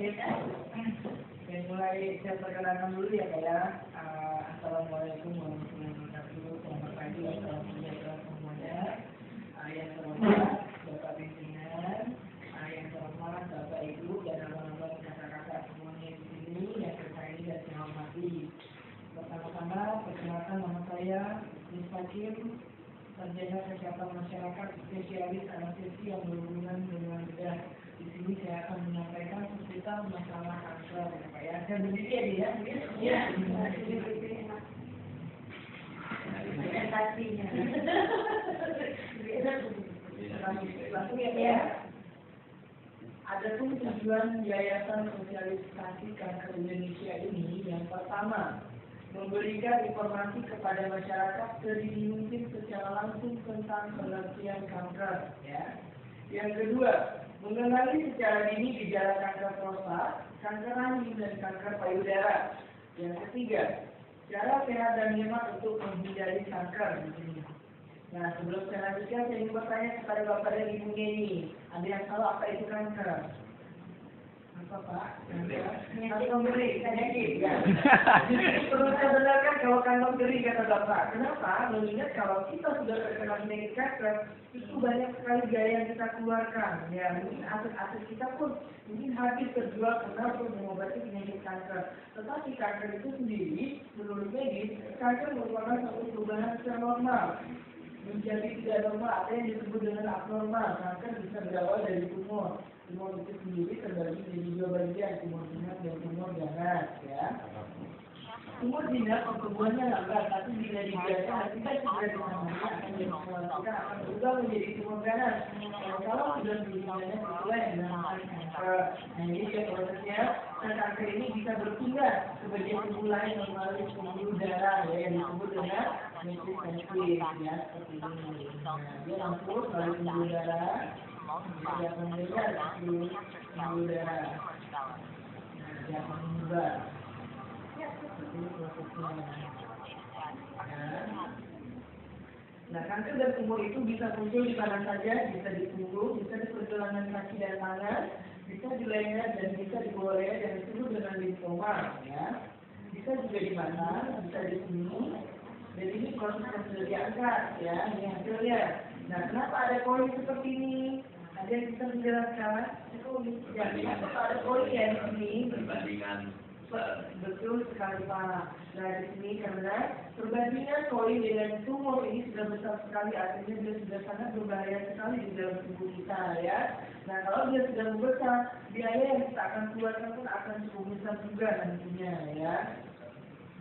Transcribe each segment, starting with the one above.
Mulai saya perkenalkan dulu ya kayak Assalamualaikum warahmatullahi wabarakatuh. Selamat pagi, assalamualaikum semuanya. Yang terhormat Bapak Pimpinan, yang terhormat Bapak Ibu dan abang-abang kakak-kakak semuanya di sini yang saya ini dan saya hormati. Pertama-tama perkenalkan nama saya Mustaqim, Sarjana Kesehatan Masyarakat Spesialis Anestesi yang berhubungan dengan bedah. Di sini saya akan menyampaikan seputar masalah kanker, ya. Saya berdiri ya, dia. Iya. Presentasinya. Langsung ya. Ada tuh tujuan Yayasan Sosialisasi Kanker Indonesia ini. Yang pertama, memberikan informasi kepada masyarakat sedini mungkin secara langsung tentang pengertian kanker, ya. Yang kedua, mengenali secara dini gejala kanker prostat, kanker rahim, dan kanker payudara. Yang ketiga, cara sehat dan hemat untuk menghindari kanker di sini. Nah, sebelum saya lanjutkan, saya ingin bertanya kepada Bapak dan Ibunya ini, ada yang tahu apa itu kanker? Apa Pak? Kantong kering, penyakit, ya. Perlu saya benarkan kalau kantong kering kata Bapak. Kenapa? Mengingat kalau kita sudah terkena penyakit kanker, itu banyak sekali biaya yang kita keluarkan. Ya, mungkin aset-aset kita pun mungkin habis terjual karena untuk mengobati penyakit kanker. Tetapi kanker itu sendiri, menurut medis, kanker merupakan suatu perubahan secara normal menjadi tidak normal, ada yang disebut dengan abnormal. Kanker bisa berawal dari tumor. Tumor itu sendiri terbagi menjadi dua bagian, tumor jinak dan tumor ganas, ya. Tumor jinak pertumbuhannya lambat, tapi bila dibiarkan kita segera ditangani akan kita akan berubah menjadi tumor ganas. Kalau sudah berhubungannya sesuai dengan kanker. Nah, ini dia prosesnya. Kanker ini bisa berpindah ke bagian tubuh lain melalui pembuluh darah, ya, yang disebut dengan metastasis, ya, seperti ini. Nah, dia langsung melalui pembuluh darah. Dia akan melihat pembuluh darah. Dia akan menyebar. Nah, kanker dan tumor itu bisa muncul di mana saja, bisa di punggung, bisa di pergelangan kaki dan tangan, bisa di leher dan bisa di bawah leher yang disebut dengan limfoma, ya. Bisa juga di mata, bisa di sini. Dan ini proses yang sudah diangkat, ya, ini hasilnya. Nah, kenapa ada koin seperti ini? Ada yang bisa menjelaskan? Ya, kenapa ada koin ya di sini? Perbandingan. Betul sekali Pak. Nah, di sini karena perbandingan koin dengan tumor ini sudah besar sekali, artinya dia sudah sangat berbahaya sekali di dalam tubuh kita, ya. Nah, kalau dia sudah membesar, biaya yang kita akan keluarkan pun akan cukup besar juga nantinya, ya.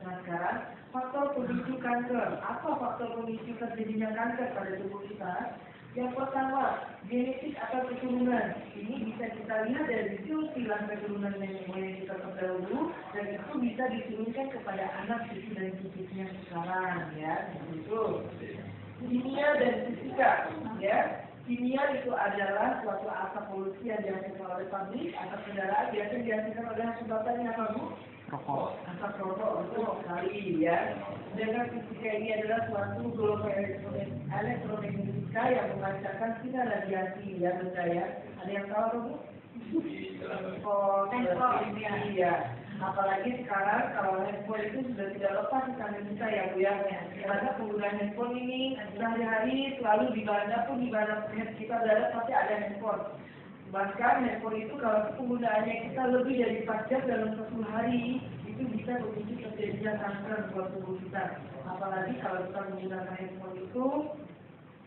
Maka faktor pemicu kanker. Apa faktor pemicu terjadinya kanker pada tubuh kita? Yang pertama, genetik atau keturunan. Ini bisa kita lihat dari silsilah keturunan nenek moyang kita terdahulu, dan itu bisa diturunkan kepada anak cucu dan cicitnya sekarang, ya. Begitu. Kimia dan fisika, ya. Kimia itu adalah suatu asap polusi yang dihasilkan oleh pabrik atau kendaraan, biasanya dihasilkan oleh sebabnya apa, Bu? Rokok. Asap rokok itu sekali, ya. Sedangkan fisika ini adalah suatu gelombang elektromagnetika yang memancarkan sinar radiasi, ya, benda, ya. Ada yang tahu, Bu? Oh, ya. Apalagi sekarang kalau handphone itu sudah tidak lepas di tangan kita, ya, Bu, ya. Karena penggunaan handphone ini sehari-hari selalu di mana kita berada pasti ada handphone. Bahkan handphone itu kalau penggunaannya kita lebih dari 4 jam dalam satu hari, itu bisa memicu terjadinya kanker buat tubuh kita. Apalagi kalau kita menggunakan handphone itu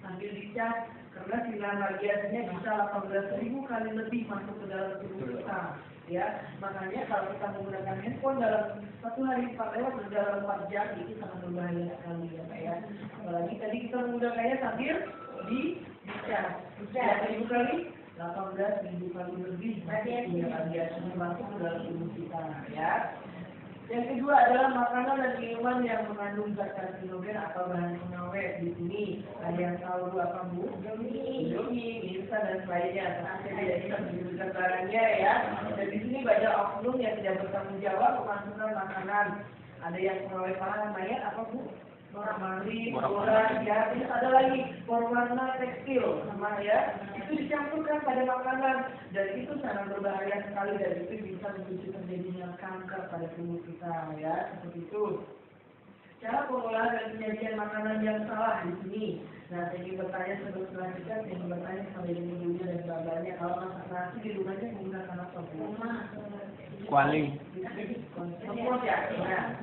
sambil dicas, karena sinar radiasinya bisa 18.000 kali lebih masuk ke dalam tubuh kita, ya. Makanya kalau kita menggunakan handphone dalam satu hari 4 lewat dalam 4 jam, itu sangat berbahaya sekali, ya, Pak, ya. Apalagi tadi kita menggunakannya sambil dicas 1.000 kali, 18.000 kali lebih radiasinya masuk ke dalam tubuh kita, ya. Yang kedua adalah makanan dan minuman yang mengandung zat karsinogen atau bahan pengawet. Di sini ada yang tahu apa, Bu? Indomie, instan dan lainnya. Tapi tidak bisa menyebutkan barangnya, ya. Dan di sini banyak oknum yang tidak bertanggung jawab memasukkan makanan. Ada yang pengawet makanan mayat apa, Bu? formalin, borax, ya. Terus ada lagi pewarna tekstil, sama ya. Itu dicampurkan pada makanan dan itu sangat berbahaya sekali dan itu bisa memicu terjadinya kanker pada tubuh kita, ya. Seperti itu. Cara pengolahan dan penyajian makanan yang salah di sini. Nah, saya ingin bertanya sebelum selanjutnya, saya ingin bertanya sama ibu-ibunya dan bapaknya, kalau masak nasi di rumahnya menggunakan apa? Kuali. Kompos ya. Nah,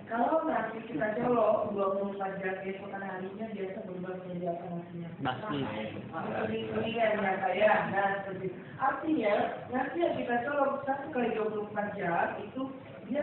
kalau nasi kita colok 24 jam keesokan harinya biasa berubah menjadi apa nasinya? Nasi. Kuning-kuningan ya saya. Nah, seperti artinya nasi yang kita colok 1 kali 24 jam itu dia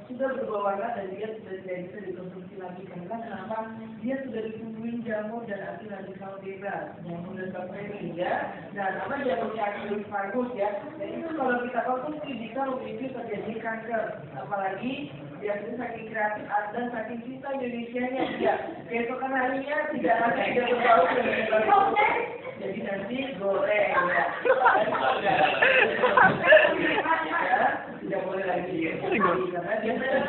sudah berubah warna dan dia sudah tidak bisa dikonsumsi lagi karena kenapa? Dia sudah ditumbuhin jamur dan anti radikal bebas, jamur dan bakteri ya. Dan apa jamurnya Aspergillus ya? Dan itu kalau kita konsumsi bisa memicu terjadi kanker. Apalagi biasanya saking kreatif dan saking cinta Indonesianya dia. Keesokan harinya tidak ada tidak berbau dan jadi nanti goreng ya. Tidak boleh lagi ya. Karena dia sudah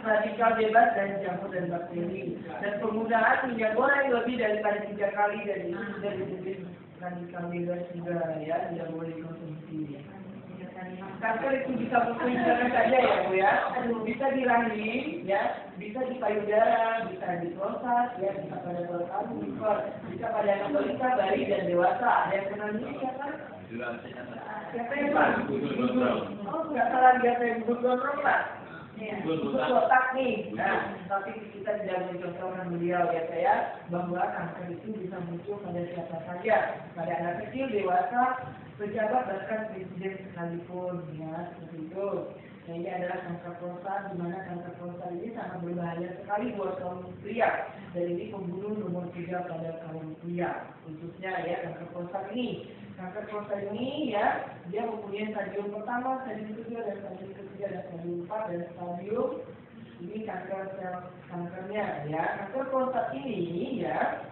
radikal bebas dan jamur dan bakteri. Dan penggunaan minyak goreng lebih daripada 3 kali dari jenis radikal bebas juga ya, tidak boleh dikonsumsi. Kanker itu bisa muncul di mana saja ya Bu ya. Bisa di rahim ya, bisa di payudara, bisa di prostat ya, bisa pada paru-paru, bisa pada anak balita, bayi dan dewasa. Ada yang pernah ini siapa? Siapa yang Pak? Oh nggak salah dia saya gondrong Pak. Untuk otak nih. Nah, tapi kita tidak mencontohkan beliau ya saya bahwa kanker itu bisa muncul pada siapa saja, pada anak kecil, dewasa, pejabat bahkan presiden sekalipun ya seperti itu. Nah ini adalah kanker prostat, di mana kanker prostat ini sangat berbahaya sekali buat kaum pria dan ini pembunuh nomor 3 pada kaum pria khususnya ya kanker prostat ini. Kanker prostat ini ya dia mempunyai stadium pertama, stadium kedua dan stadium ketiga dan stadium 4 dan stadium ini kanker sel kankernya ya. Kanker prostat ini ya.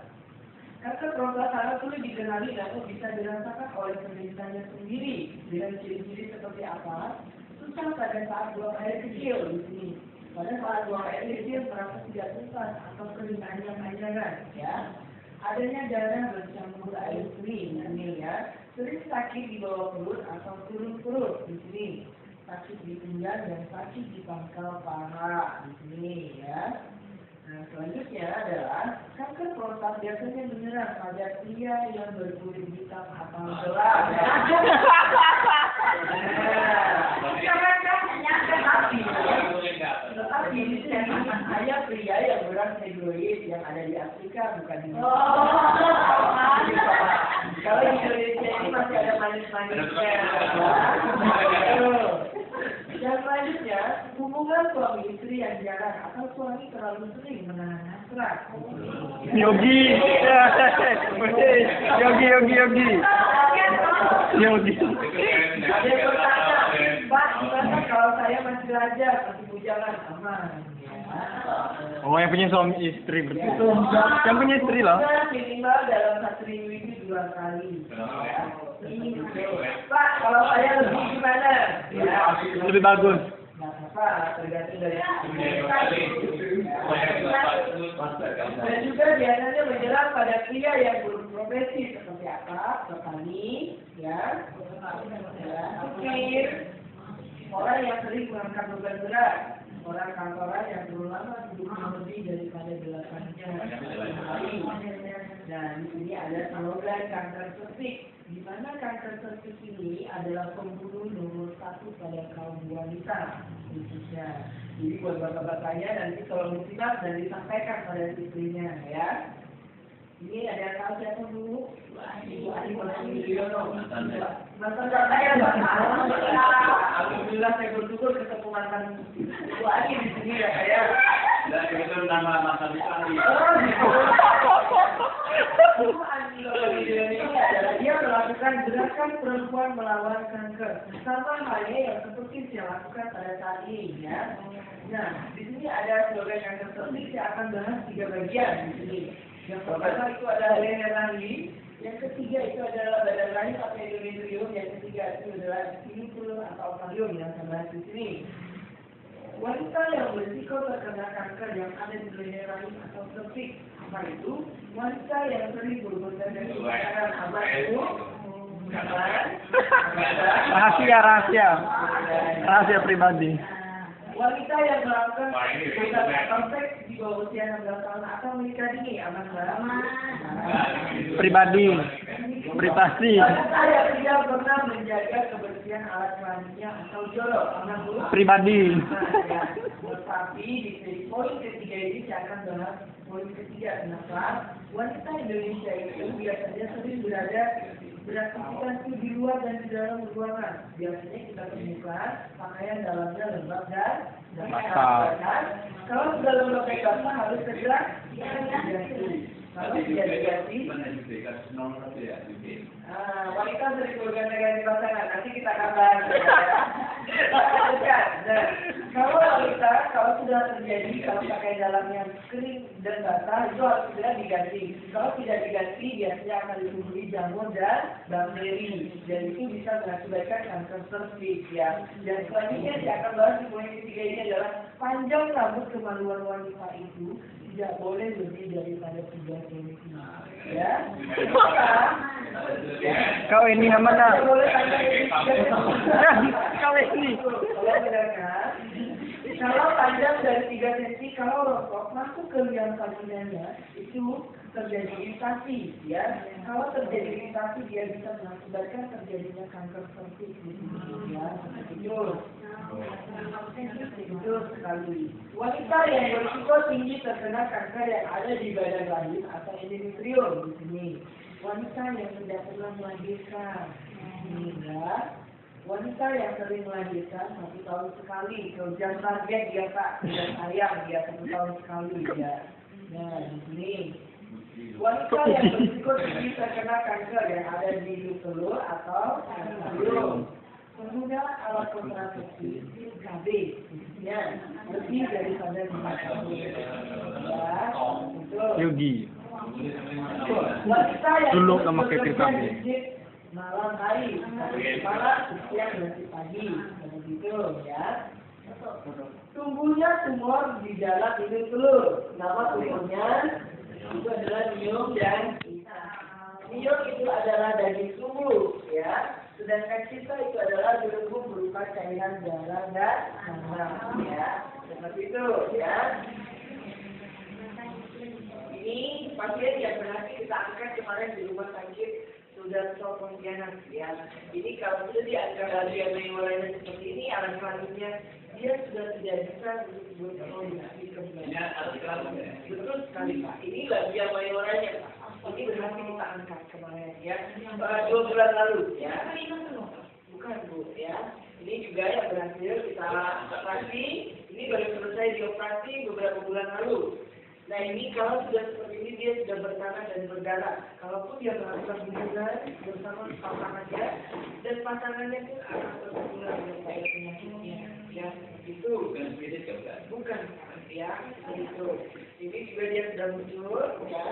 Kanker prostat sangat sulit dikenali namun bisa dirasakan oleh penderitanya sendiri dengan ciri-ciri seperti apa? Susah pada saat buang air kecil di sini. Pada saat buang air kecil merasa tidak susah atau kering anjang-anjangan ya. Adanya darah bercampur air kering ini ya. Sering sakit di bawah perut atau turun perut di sini. Sakit di pinggang dan sakit di pangkal paha di sini ya. Nah, selanjutnya adalah kanker prostat biasanya menyerang pada pria yang berkulit hitam atau gelap. Tetapi di sini hanya pria yang berat negroid yang ada di Afrika bukan di Kalau di Indonesia ini masih ada manis-manisnya. Dan selanjutnya, hubungan suami istri yang jarang atau suami terlalu sering menahan hasrat. Yogi. Yogi. Ada yang bertanya, Pak, gimana kalau saya masih belajar, masih bujangan, aman? Oh, yang punya suami istri berarti. Yang punya istri loh. Minimal dalam 1 minggu ini 2 kali. Pak, kalau saya lebih gimana? Ya. Lebih bagus. Nggak apa-apa, tergantung dari dan juga biasanya menyerang pada pria yang berprofesi seperti apa? Petani, ya, supir, orang yang sering mengangkat beban berat, orang kantoran yang terlalu lama duduk lebih daripada 8 jam. Nah, di sini ada slogan kanker cervix, di mana kanker cervix ini adalah pembunuh nomor 1 pada kaum wanita khususnya. Jadi buat bapak-bapaknya nanti kalau disimak dan disampaikan pada istrinya ya. Ini ada yang tahu siapa dulu? Ibu Ani Yudhoyono. Mantan saya alhamdulillah saya bersyukur ketemu mantan Ibu Ani di sini ya saya. Dan itu nama mantan Ibu Ani. Ibu Ani Yudhoyono ini adalah dia melakukan gerakan perempuan melawan kanker. Sama halnya yang seperti saya lakukan pada saat ini ya. Nah, di sini ada slogan kanker cervix saya akan bahas 3 bagian di sini. Yang pertama itu adalah leher rahim, yang ketiga itu adalah badan rahim atau endometrium, yang ketiga itu adalah sinipul atau ovarium yang saya bahas di sini. Wanita yang berisiko terkena kanker yang ada di leher rahim atau cervix. Apa itu? Wanita yang sering berhubungan dengan pacaran. Apa itu? Rahasia pribadi. Wanita yang melakukan seks di bawah usia 16 tahun atau menikah dini, aman nggak? Pribadi. Privasi. Wanita yang tidak pernah menjaga kebersihan alat kelaminnya atau jorok, aman bu? Pribadi. Tetapi di poin ketiga ini saya akan bahas poin ketiga. Kenapa? Wanita Indonesia itu biasanya sering beraktivitas di luar dan di dalam ruangan. Biasanya kita temukan pakaian dalamnya lembab dan basah. Kalau sudah lembab dan basah harus segera diganti. Kalau tidak diganti, wanita sering berganti-ganti pasangan. Nanti kita kabar. Kalau sudah terjadi, kalau pakai dalamnya kering dan basah, itu harus segera diganti. Kalau tidak diganti, biasanya akan ditumbuhi jamur dan bakteri. Dan itu bisa mengakibatkan kanker cervix ya. Dan selanjutnya saya akan bahas di poin ketiga ini adalah panjang rambut kemaluan wanita itu tidak boleh lebih daripada 3 cm. Ya. Kau ini mana? Tidak boleh panjang lebih 3 cm. Kau ini. Kalau panjang dari 3 cm, kalau rokok masuk ke liang vaginanya, itu terjadi iritasi, ya. Kalau terjadi iritasi, dia bisa mengakibatkan terjadinya kanker cervix, ya. Betul sekali. Wanita yang berisiko tinggi terkena kanker yang ada di badan rahim atau endometrium di sini. Wanita yang tidak pernah melahirkan, ya. Wanita yang sering melahirkan 1 tahun sekali, kalau jam target dia tak, dan sayang dia 1 tahun sekali ya. Nah di sini wanita yang berisiko tinggi terkena kanker yang ada di hidung telur atau hidung. Pengguna alat kontrasepsi KB, ya lebih daripada 5 tahun. Ya, betul. Yogi. Wanita yang Dulu nama KB. Malam hari, malam, siang dan pagi, begitu ya. Tumbuhnya tumor di dalam hidung telur. Nama tumornya itu adalah miom dan sisa. Miom itu adalah daging tumbuh, ya. Sedangkan sisa itu adalah belenggu berupa cairan darah dan makanan, ya. Seperti itu, ya. Ini pasien yang berhasil kita angkat kemarin di rumah sakit sudah Pontianak ya. Ini kalau sudah diangkat lagi yang lainnya seperti ini, alat kelaminnya dia sudah tidak bisa berkoordinasi kembali. Betul sekali Pak. Ini lagi yang mayoranya Pak. Ini berhasil kita angkat kemarin ya. 2 bulan lalu ya. Bukan Bu ya. Ini juga yang berhasil kita operasi. Ini baru selesai dioperasi beberapa bulan lalu. Nah ini kalau sudah seperti ini dia sudah bertanah dan berdarah. Kalaupun dia melakukan hubungan bersama pasangannya dan pasangannya pun akan tertular dengan penyakitnya. Ya itu bukan ya itu. Ini juga dia sudah muncul ya.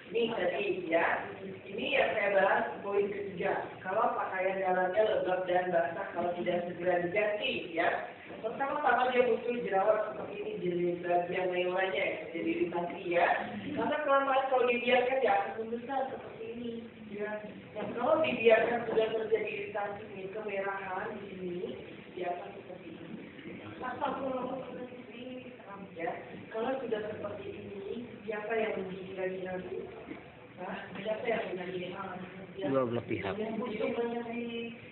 Ini tadi ya. Ini yang saya bahas poin ketiga. Kalau pakaian dalamnya lembab dan basah kalau tidak segera diganti ya. Pertama-tama dia muncul jerawat seperti ini di bagian mayoranya jadi iritasi ya. Karena kelamaan kalau dibiarkan dia akan membesar seperti ini ya. Dan kalau dibiarkan sudah terjadi iritasi ini kemerahan di sini dia akan seperti ini. Ya. Kalau sudah seperti ini siapa yang menggigit lagi nanti? Siapa yang menggigit? Dua belah pihak.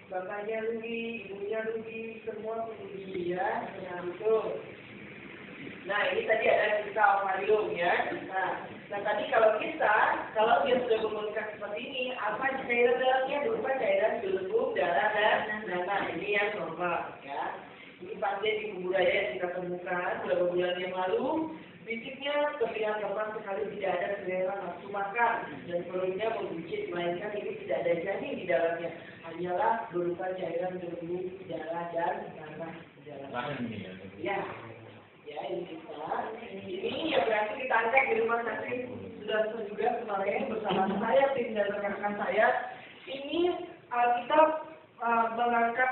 Bapaknya rugi, ibunya rugi, semua rugi ya. Nah ini tadi ada kita ovarium ya. Nah tadi kalau dia sudah memutuskan seperti ini, apa cairan dalamnya berupa cairan belenggu, darah dan nanah. Ini yang normal ya. Ini pasien di budaya yang kita temukan beberapa bulan yang lalu. Fisiknya terlihat lemah sekali, tidak ada selera nafsu makan dan perutnya membujit, melainkan ini tidak ada janin di dalamnya, hanyalah berupa cairan belenggu, darah dan nanah di dalamnya. Ya, ini kita. Ini yang berarti kita angkat di rumah sakit sudah juga kemarin bersama saya tim dan rekan-rekan saya. Ini Alkitab mengangkat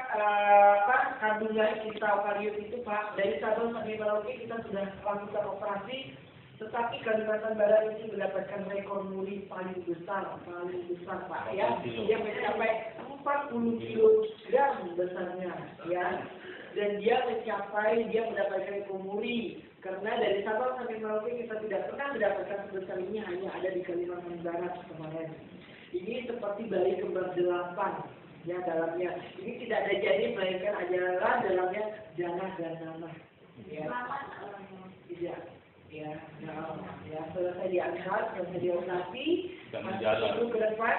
kandungan intraovarium itu Pak, dari Sabang sampai Merauke kita sudah lakukan operasi, tetapi Kalimantan Barat ini mendapatkan rekor muri paling besar Pak ya, yang mencapai 40 kg besarnya ya, dan dia mendapatkan rekor muri karena dari Sabang sampai Merauke kita tidak pernah mendapatkan sebesar ini, hanya ada di Kalimantan Barat kemarin. Ini seperti bayi kembar 8. Ya, dalamnya ini tidak ada janin melainkan adalah dalamnya janah dan nanah. Ya, tidak. Ya, selesai diangkat, selesai dioperasi, masuk itu ke depan,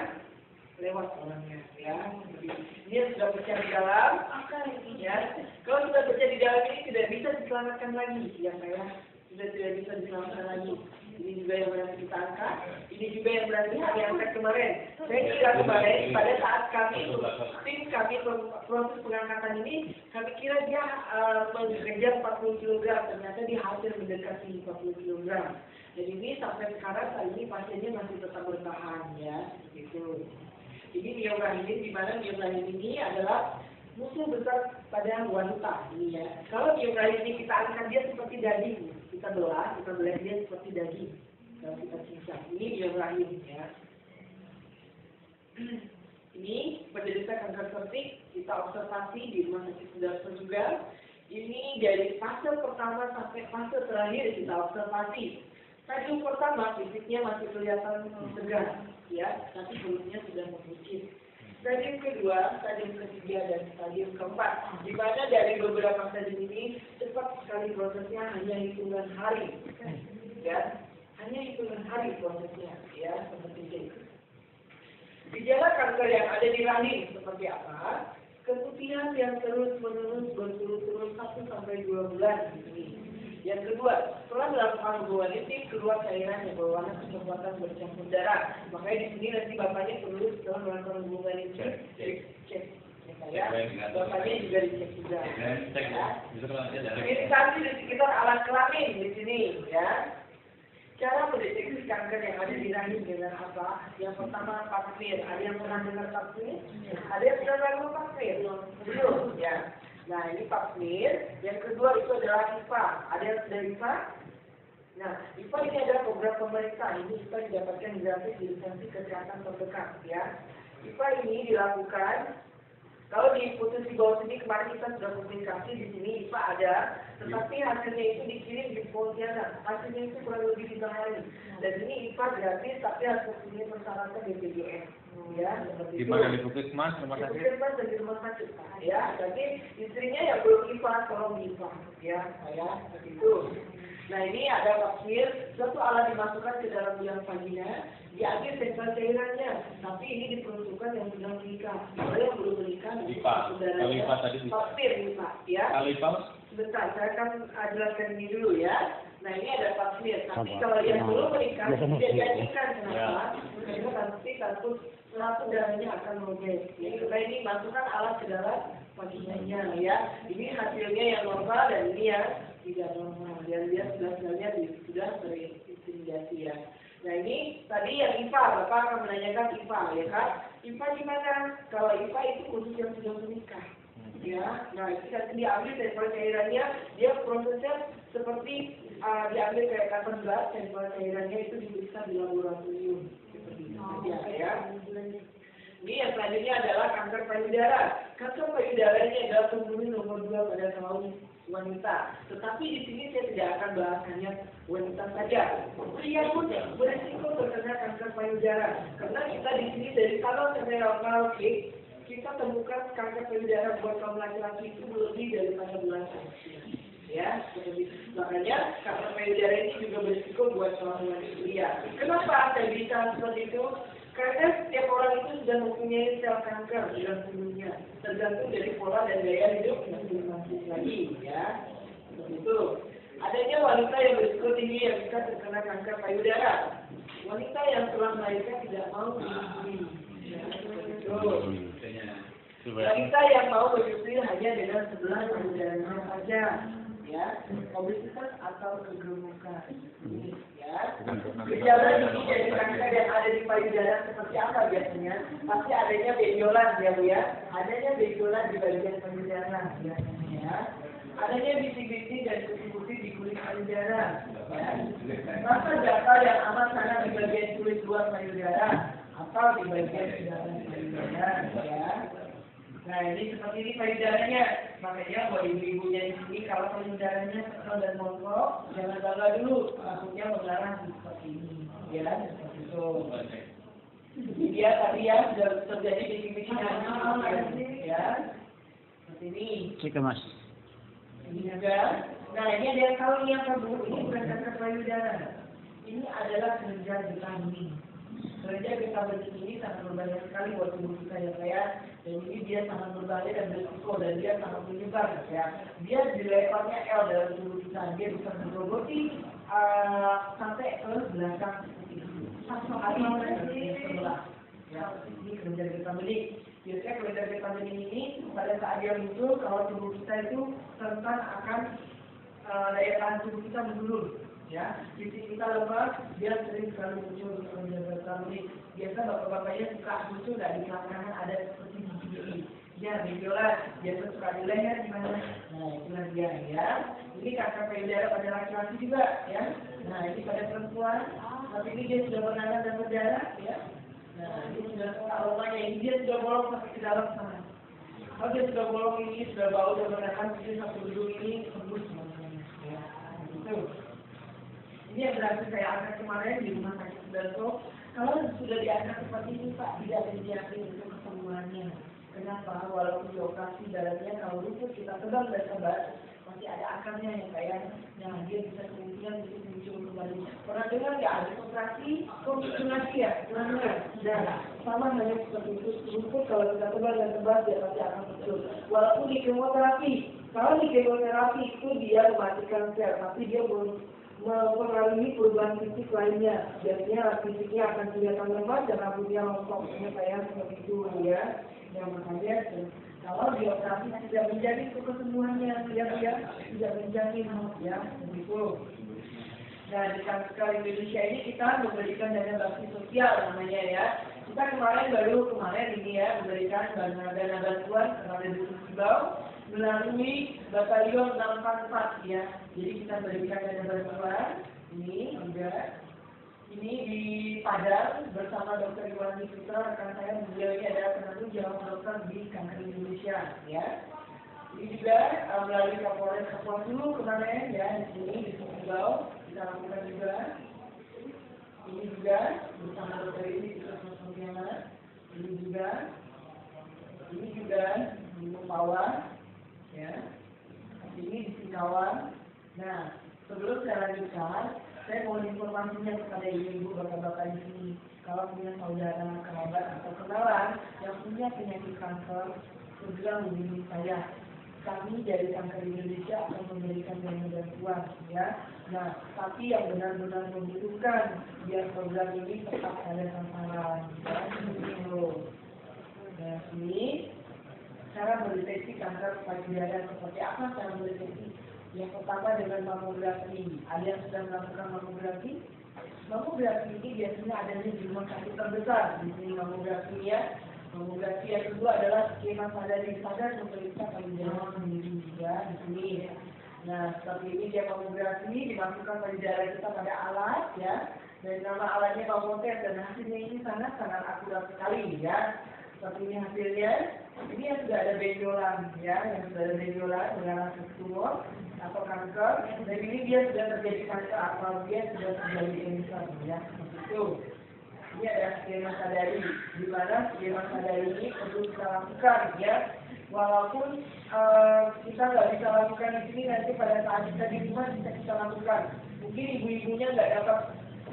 lewat orangnya. Ya, ini sudah pecah di dalam. Ya, kalau sudah pecah di dalam ini tidak bisa diselamatkan lagi, ya saya. Sudah tidak bisa diselamatkan lagi. Ini juga yang berhasil kita angkat, ini juga yang berhasil kami angkat kemarin. Saya kira kemarin pada saat tim kami proses pengangkatan ini, kami kira dia mengejar 40 kg, ternyata dia hampir mendekati 40 kg. Jadi ini sampai sekarang saat ini pasiennya masih tetap bertahan ya, gitu. Ini miograhin, di mana miograhin ini adalah musuh besar pada wanita ini ya. Kalau miograhin ini kita angkat dia seperti daging. Kita belah dia seperti daging. Kalau kita cincang, ini miograhin ya. Ini penderita kanker cervix, kita observasi di rumah sakit Sudarso juga. Ini dari fase pertama sampai fase terakhir kita observasi. Stadium pertama fisiknya masih kelihatan segar, ya, tapi kulitnya sudah membuncit. Stadium kedua, stadium ketiga, dan stadium keempat. Di mana dari beberapa stadium ini cepat sekali prosesnya, hanya hitungan hari, ya, hanya hitungan hari prosesnya, ya, seperti itu. Gejala kanker yang ada di rahim seperti apa? Keputihan yang terus-menerus berturut-turut 1 sampai 2 bulan di sini. Yang kedua, setelah melakukan hubungan intim keluar cairan yang berwarna kecoklatan bercampur darah. Makanya di sini nanti bapaknya perlu setelah melakukan hubungan intim cek. Ya, bapaknya juga dicek juga. Iritasi di sekitar alat kelamin di sini, ya. Cara mendeteksi kanker yang ada di rahim dengan apa? Yang pertama pap smear. Ada yang pernah dengar pap smear? Ada yang pernah dengar pap smear? Belum, ya. Nah, ini pap smear. Yang kedua itu adalah IPA. Ada yang sudah IPA? Nah, IPA ini adalah program pemerintah. Ini kita didapatkan gratis di instansi kesehatan terdekat, ya. IPA ini dilakukan. Kalau di putus di bawah sini kemarin kita sudah publikasi di sini IPA ada, tetapi hasilnya itu dikirim di Pontianak. Hasilnya itu kurang lebih 5 hari. Dan ini IPA gratis, tapi hasilnya persyaratan BPJS. Ya, seperti di mana di Puskesmas, rumah sakit? Di Puskesmas dan di rumah sakit. Ya, jadi istrinya yang belum IPA, tolong di IPA. Ya, saya seperti itu. Nah, ini ada tafsir, suatu alat dimasukkan ke dalam biang vagina, diambil sampel cairannya, tapi ini diperuntukkan yang sudah menikah. Kalau yang belum menikah, kalau IPA tadi bisa. Tafsir IPA, ya. Kalau IPA, sebentar, saya akan jelaskan ini dulu ya. Nah, ini ada tafsir, tapi kalau yang belum menikah, dia diajukan. Kenapa? Karena nanti langsung darahnya akan merobek. Ya, karena ini masukkan alat ke dalam vaginanya, ya. Ini hasilnya yang normal dan ini yang tidak normal. Dan dia sudah terintimidasi ya. Nah, ini tadi yang IPA, Bapak akan menanyakan IPA, ya kan? IPA di mana? Kalau IPA itu khusus yang sudah menikah. Ya, nah itu nanti diambil sampel cairannya, dia prosesnya seperti diambil kayak cotton blood, sampel cairannya itu diperiksa di laboratorium. Seperti itu ya. Ini yang selanjutnya adalah kanker payudara. Kanker payudara ini adalah pembunuh nomor 2 pada kaum wanita. Tetapi di sini saya tidak akan bahas hanya wanita saja. Pria pun berisiko terkena kanker payudara. Karena kita di sini dari Sabang sampai Merauke, kita temukan kanker payudara buat kaum laki-laki itu lebih daripada belasan. Ya, makanya kanker payudara ini juga berisiko buat kaum wanita. Kenapa saya bisa seperti itu? Karena setiap orang itu sudah mempunyai sel kanker di dalam tubuhnya, tergantung dari pola dan gaya hidup masing-masing lagi, ya. Seperti itu. Adanya wanita yang berisiko tinggi yang bisa terkena kanker payudara. Wanita yang telah melahirkan tidak mau menyusui. Ya, seperti itu. Wanita yang mau menyusui hanya dengan sebelah payudaranya saja. ya, obesitas atau kegemukan. Ini, ya. Gejala ini dari kanker yang ada di payudara seperti apa biasanya? Pasti adanya benjolan ya Bu ya. Adanya benjolan di bagian payudara biasanya ya. Adanya bintik-bintik dan putih-putih di kulit payudara. Ya. Rasa gatal yang amat sangat di bagian kulit luar payudara atau di bagian dalam payudara ya. Nah ini seperti ini payudaranya, makanya buat ibu-ibunya di sini kalau payudaranya kental dan bongkok, jangan bangga dulu, takutnya mengarah seperti ini, ya seperti itu. Ini dia tadi ya sudah terjadi bintik-bintik ya, seperti ini. Cek Mas. Ini juga. Nah ini ada yang tahu ini apa Bu? Ini bukan kanker payudara, ini adalah kelenjar getah bening. Kelenjar getah bening ini sangat berbahaya sekali buat tubuh kita ya saya. Dan ini dia sangat berbahaya dan berisiko dan dia sangat menyebar ya. Dia di levelnya L dalam tubuh kita. Dia bisa menggerogoti sampai ke belakang seperti itu. Sampai sebelah. Ya, ini kelenjar getah bening. Biasanya kelenjar getah bening ini pada saat dia muncul, kalau tubuh kita itu rentan akan daya tahan tubuh kita menurun. Ya, fisik kita lemah, dia sering sekali muncul di kelenjar getah bening. Biasa bapak-bapaknya suka muncul dari belakangan ada seperti gigi. Ya, benjolan, biasa suka di leher gimana? Nah, itulah dia ya. Ini kanker payudara pada laki-laki juga ya. Nah, ini pada perempuan, tapi ini dia sudah bernanah dan berdarah ya. Nah, ini sudah aromanya, ini dia sudah bolong sampai ke dalam sana. Kalau dia sudah bolong ini, sudah bau dan bernanah, jadi satu hidung ini tembus semuanya. Ya, gitu. Ini yang berarti saya angkat kemarin di rumah sakit Sudarso. Kalau sudah diangkat seperti ini Pak, tidak ada dijamin untuk kesembuhannya. Kenapa? Walaupun dioperasi dalamnya kalau lupus kita tebang dan tebas, masih ada akarnya yang kayak, nah dia bisa kemungkinan untuk muncul kembali. Pernah dengar nggak ada operasi konstruksi ya? Pernah dengar? Sudah. Sama hanya seperti itu. Lupus kalau kita tebang dan tebas dia pasti akan muncul. Walaupun di kemoterapi, kalau di kemoterapi itu dia mematikan sel, tapi dia belum mempengaruhi perubahan fisik lainnya. Biasanya fisiknya akan kelihatan lemah dan rambutnya rontok kayak seperti itu ya. Yang makanya kalau dioperasi tidak menjadi kesembuhannya ya tidak menjamin ya begitu. Nah di kanker Indonesia ini kita memberikan dana bakti sosial namanya ya. Kita kemarin ini ya memberikan dana bantuan kepada dusun Sibau melalui Batalion 644 ya. Jadi kita berikan dana bantuan ini juga. Ini di Padang bersama Dr. Iwan Putra, rekan saya, beliau ini adalah penanggung jawab dokter di kanker Indonesia ya. Ini juga melalui Kapolres Kapuas dulu kemarin ya, di sini di Sumbawa kita lakukan juga. Ini juga bersama dokter ini kita Sosiana. Ini juga di Mupawa ya. Ini di Singkawang. Nah, sebelum saya lanjutkan, saya mohon informasinya kepada ibu-ibu bapak-bapak di sini. Kalau punya saudara, kerabat atau kenalan yang punya penyakit kanker, segera hubungi saya. Kami dari Kanker Indonesia akan memberikan dana bantuan, ya. Nah, tapi yang benar-benar membutuhkan biar program ini tetap ada sasaran. Ya, nah, ini cara mendeteksi kanker payudara seperti apa cara mendeteksi? Yang pertama dengan mamografi. Ada yang sudah melakukan mamografi? Mamografi ini biasanya adanya di rumah sakit terbesar. Di sini mamografinya. Mamografi yang kedua adalah skema sadari sadar memeriksa payudara sendiri ya di sini. Nah seperti ini dia mamografi dimasukkan payudara kita pada alat ya. Dan nama alatnya mamografi dan hasilnya ini sangat akurat sekali ya. Seperti ini hasilnya. Ini yang sudah ada benjolan ya, yang sudah ada benjolan dengan hasil tumor atau kanker. Dan ini dia sudah terjadi kanker atau dia sudah terjadi kanker ya. Seperti itu. Ini ada skema sadari, di mana skema sadari ini perlu kita lakukan ya. Walaupun kita nggak bisa lakukan di sini, nanti pada saat kita di rumah bisa kita lakukan. Mungkin ibu-ibunya nggak dapat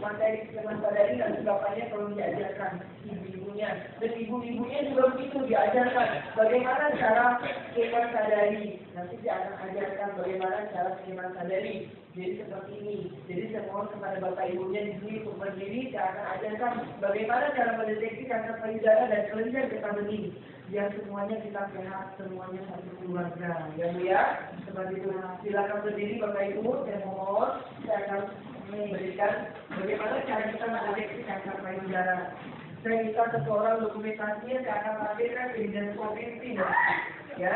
materi skema sadari, nanti bapaknya perlu diajarkan. Ibu-ibu ibunya. Dan ibu-ibunya juga begitu diajarkan bagaimana cara skema sadari. Nanti dia akan ajarkan bagaimana cara skema sadari. Jadi seperti ini. Jadi saya mohon kepada bapak ibunya di sini untuk berdiri. Saya akan ajarkan bagaimana cara mendeteksi kanker payudara dan kelenjar getah bening. Biar semuanya kita sehat, semuanya satu keluarga. Ya Bu ya. Seperti itu. Silakan berdiri bapak ibu. Saya mohon. Saya akan memberikan bagaimana cara kita mendeteksi kanker payudara. Saya minta seseorang dokumentasinya, saya akan hadirkan evidence COVID-19. Ya,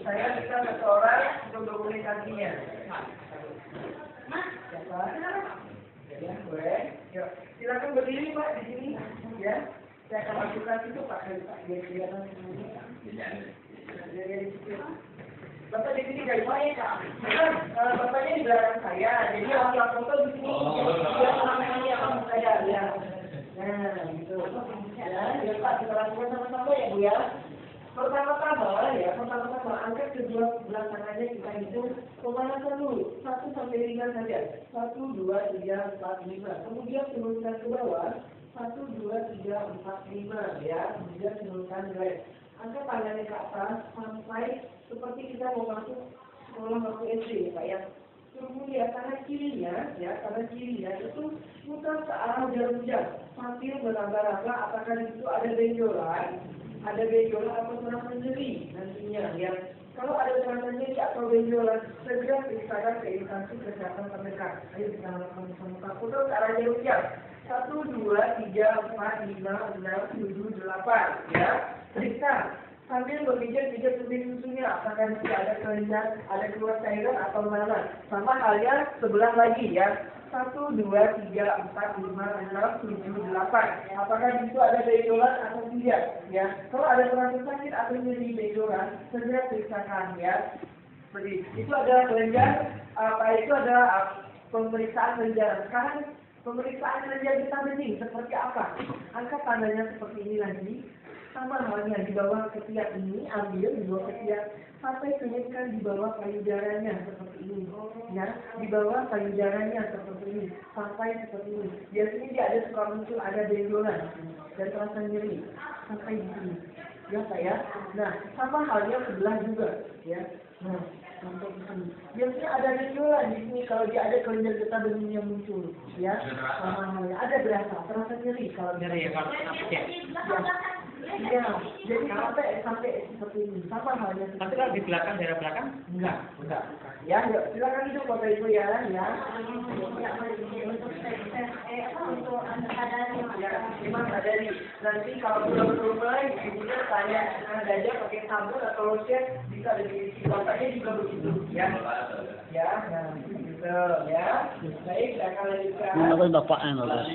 saya minta seseorang untuk dokumentasinya. Siapa? Ya, boleh. Yuk, silakan berdiri Pak di sini. Ya, saya akan masukkan itu Pak. Biar kelihatan semuanya. Bapak di sini dari mana Kak? Bapaknya di belakang saya. Jadi orang foto di sini. Dia namanya apa saya ya. Nah, gitu. Ya, Pak, kita lakukan sama-sama ya Bu ya. Pertama-tama angkat kedua belah tangannya kita hitung pemanasan dulu 1 sampai 5 saja. 1, 2, 3, 4, 5. Kemudian turunkan ke bawah 1, 2, 3, 4, 5 ya. Kemudian turunkan ke angkat tangannya ke atas sampai seperti kita mau masuk sekolah waktu SD ya Pak ya. Kemudian tangan kirinya itu putar ke arah jarum jam sambil meraba-raba apakah di situ ada benjolan atau terasa nyeri nantinya ya. Kalau ada terasa nyeri atau benjolan, segera periksakan ke instansi kesehatan terdekat. Ayo kita lakukan bersama. Putar ke arah jarum jam 1, 2, 3, 4, 5, 6, 7, 8 ya. Periksa sambil memijat-mijat tubuh susunya apakah di situ ada kelenjar, ada keluar cairan atau mana. Sama halnya sebelah lagi ya. 1, 2, 3, 4, 5, 6, 7, 8. Apakah di situ ada benjolan atau tidak? Ya, kalau ada terasa sakit atau nyeri benjolan, segera periksakan ya. Seperti itu ada kelenjar, itu ada pemeriksaan kelenjar. Sekarang pemeriksaan kelenjar getah bening seperti apa? Angkat tangannya seperti ini lagi. Sama halnya di bawah ketiak ini, ambil di bawah ketiak sampai kenyekkan di bawah payudaranya seperti ini. Ya, di bawah payudaranya seperti ini sampai seperti ini. Biasanya dia ada suka muncul ada benjolan dan terasa nyeri sampai di sini. Ya saya. Nah, sama halnya sebelah juga. Ya. Nah, sampai di sini. Biasanya ada benjolan di sini kalau dia ada kelenjar getah bening yang muncul. Ya, sama halnya ada berasa terasa nyeri kalau Nyeri ya Pak. Iya, jadi sampai seperti ini, sama halnya. Tapi kalau di belakang, daerah belakang? Enggak. Ya, yuk, silakan duduk Bapak Ibu ya. Untuk anda sadari, memang sadari. Nanti kalau belum mulai, ibunya tanya dada pakai sabun atau lotion, bisa lebih bapaknya juga begitu. Ya, nah, gitu ya. Baik, kita akan lanjutkan. Mana bapaknya bagus.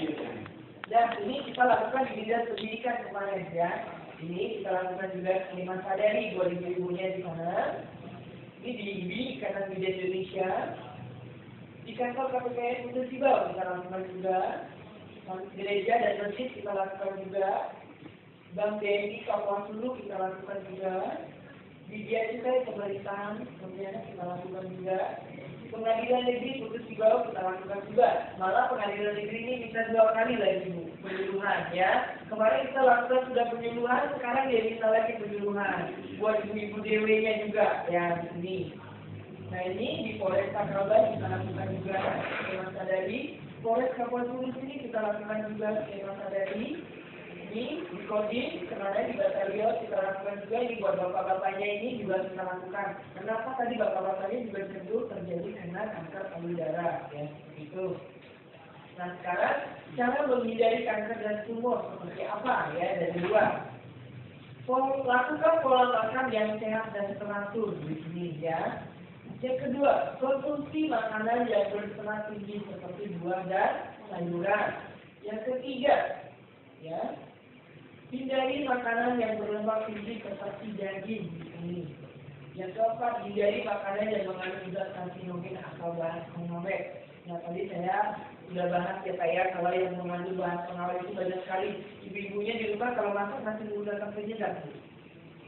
Dan ini kita lakukan di bidang pendidikan kemarin ya. Ini kita lakukan juga skema sadari buat ibu-ibunya di sana. Ini di IBI, Ikatan Bidan Indonesia. Di kantor KPKS Municipal kita lakukan juga. Gereja dan masjid kita lakukan juga. Bank BNI Kabupaten Hulu kita lakukan juga. Di Bia Cukai pemerintahan kemudian kita lakukan juga. Pengadilan negeri putus di bawah kita lakukan juga. Malah pengadilan negeri ini bisa 2 kali lagi Bu, penyuluhan ya. Kemarin kita lakukan sudah penyuluhan, sekarang dia bisa lagi penyuluhan buat ibu-ibu DW-nya juga ya di sini. Nah ini di Polres Tanggerang kita lakukan juga skema sadari. Polres Kabupaten Hulu sini kita lakukan juga skema sadari. Ini di Kodim, kemarin di Batalion kita lakukan juga, ini buat bapak-bapaknya ini juga kita lakukan. Kenapa tadi bapak-bapaknya juga cenderung terjadi karena kanker payudara ya, itu. Nah sekarang cara menghindari kanker dan tumor seperti apa ya dari luar. Lakukan pola makan yang sehat dan teratur di sini ya. Yang kedua, konsumsi makanan yang berserat tinggi seperti buah dan sayuran. Yang ketiga, ya. Hindari makanan yang berlemak tinggi seperti daging di sini. Yang keempat, hindari makanan yang mengandung zat karsinogen atau bahan pengawet. Nah tadi saya sudah bahas ya Pak ya, kalau yang mengandung bahan pengawet itu banyak sekali. Ibu-ibunya di rumah kalau masak masih menggunakan penyedap.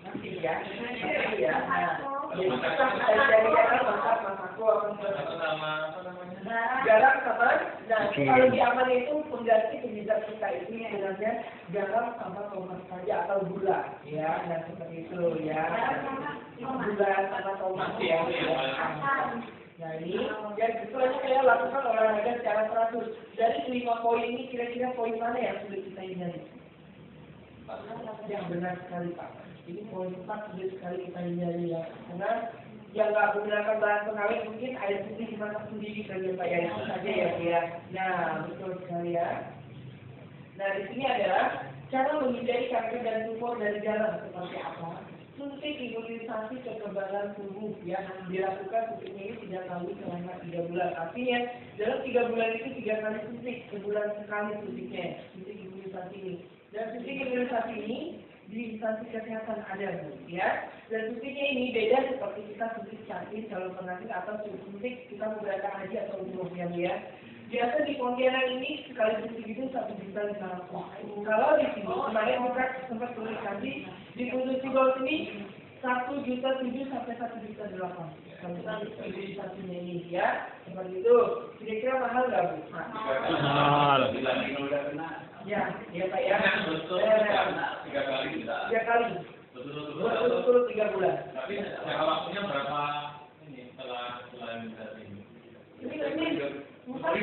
Nanti ya. Nah, Jadi kita dari masakku akan Atau nama apa namanya? garam sama. Nah, kalau di aman itu pengganti penyedap kita itu sebenarnya garam sama tomat saja atau gula, ya, dan seperti itu ya. Gula sama tomat ya. Nah ini yang setelahnya saya lakukan olahraga secara teratur. Dari 5 poin ini kira-kira poin mana yang sudah kita hindari? Yang benar sekali Pak. Ini poin 4 sudah sekali kita hindari ya. Karena yang nggak menggunakan bahan pengawet mungkin air putih dimasak sendiri saja Pak ya, itu saja ya. Nah betul sekali ya. Nah di sini adalah cara menghindari kanker dan tumor dari garam seperti apa? Suntik imunisasi kekebalan tubuh yang dilakukan suntiknya ini 3 kali selama 3 bulan. Artinya dalam 3 bulan itu 3 kali suntik, sebulan sekali suntiknya, suntik imunisasi ini. Dan suntik imunisasi ini di instansi kesehatan ada ya. Dan suntiknya ini beda seperti kita suntik cantik, calon pengantin atau suntik kita menggunakan haji atau umroh ya. Biasa di Pontianak ini sekali suntik itu 1.500.000. Kalau di sini kemarin bukan sempat tulis tadi di khusus di bawah sini 1.700.000 sampai 1.800.000. Kalau satunya ini ya seperti itu. Kira-kira mahal nggak Bu? Mahal. Ya Pak ya. Betul. 3 kali bisa. 3 kali. Betul 3 bulan. Tapi jangka waktunya berapa ini setelah imunisasi ini? Ini bukan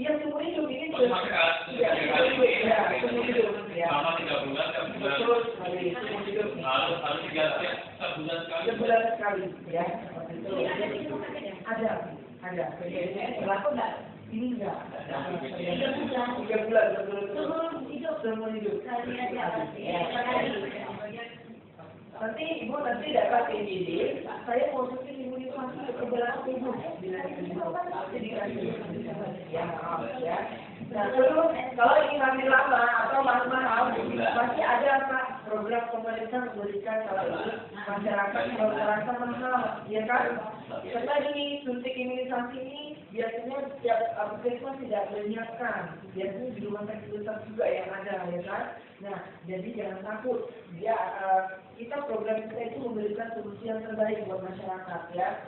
yang seumur hidup ini Selama 3 hidup ya. Selama 3 bulan kan bulan. Betul sekali seumur hidup. Lalu 3 bulan sekali. Sebulan sekali ya. Ada. Berlaku enggak? Ini enggak. 3 bulan betul. Seumur hidup. Nanti Ibu nanti dapat ini, saya mau suntik imunisasi kekebalan tubuh. Jadi ya. Nah terus kalau ingin hamil lama atau mahal, masih ada Pak program pemerintah memberikan kalau ini masyarakat kalau merasa mahal, ya kan? Karena ini suntik imunisasi ini biasanya setiap puskesmas tidak menyiapkan, biasanya di rumah sakit besar juga yang ada, ya kan? Nah jadi jangan takut, kita program kita itu memberikan solusi yang terbaik buat masyarakat ya.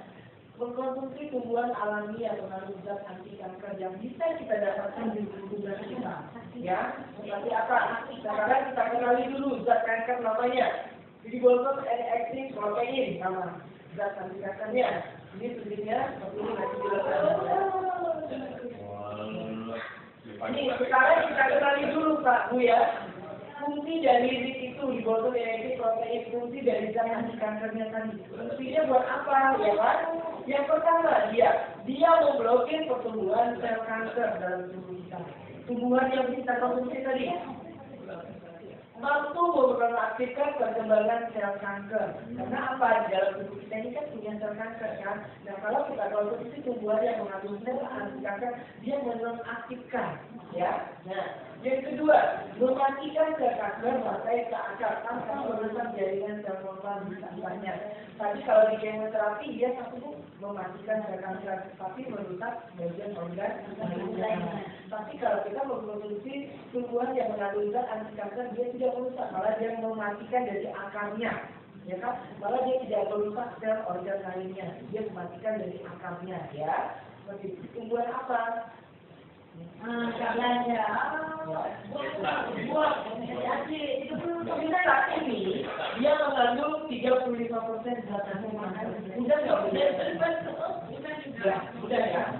Mengkonsumsi tumbuhan alami yang mengandung zat anti kanker yang bisa kita dapatkan di lingkungan kita ya. Seperti apa? Sekarang kita kenali dulu zat kanker namanya. Jadi bolton N-actin protein sama zat anti kankernya. Ini suntiknya seperti ini nanti dilakukan. Ini sekarang kita kenali dulu Pak Bu ya. Fungsi dari zat itu di botol yaitu protein, fungsi dari zat anti kankernya tadi. Fungsinya buat apa ya kan? Yang pertama dia memblokir pertumbuhan sel kanker dalam tubuh kita. Tumbuhan yang kita konsumsi tadi mampu mengaktifkan perkembangan sel kanker. Karena apa? Di dalam tubuh kita ini kan punya sel kanker kan. Nah kalau kita konsumsi tumbuhan yang mengandung sel anti kanker, dia menonaktifkan ya. Nah yang kedua, mematikan sel kanker sampai ke akar tanpa merusak jaringan sel normal di sampingnya. Tapi kalau di kemoterapi dia satu mematikan sel kanker, tapi merusak bagian organ lainnya. Tapi kalau kita mengkonsumsi tumbuhan yang mengandung zat anti kanker, dia tidak merusak, malah dia mematikan dari akarnya. Ya kan? Malah dia tidak merusak sel organ lainnya, dia mematikan dari akarnya ya. Seperti tumbuhan apa? Caranya buat itu ini dia mengandung 35% zat anti kanker. Udah ya.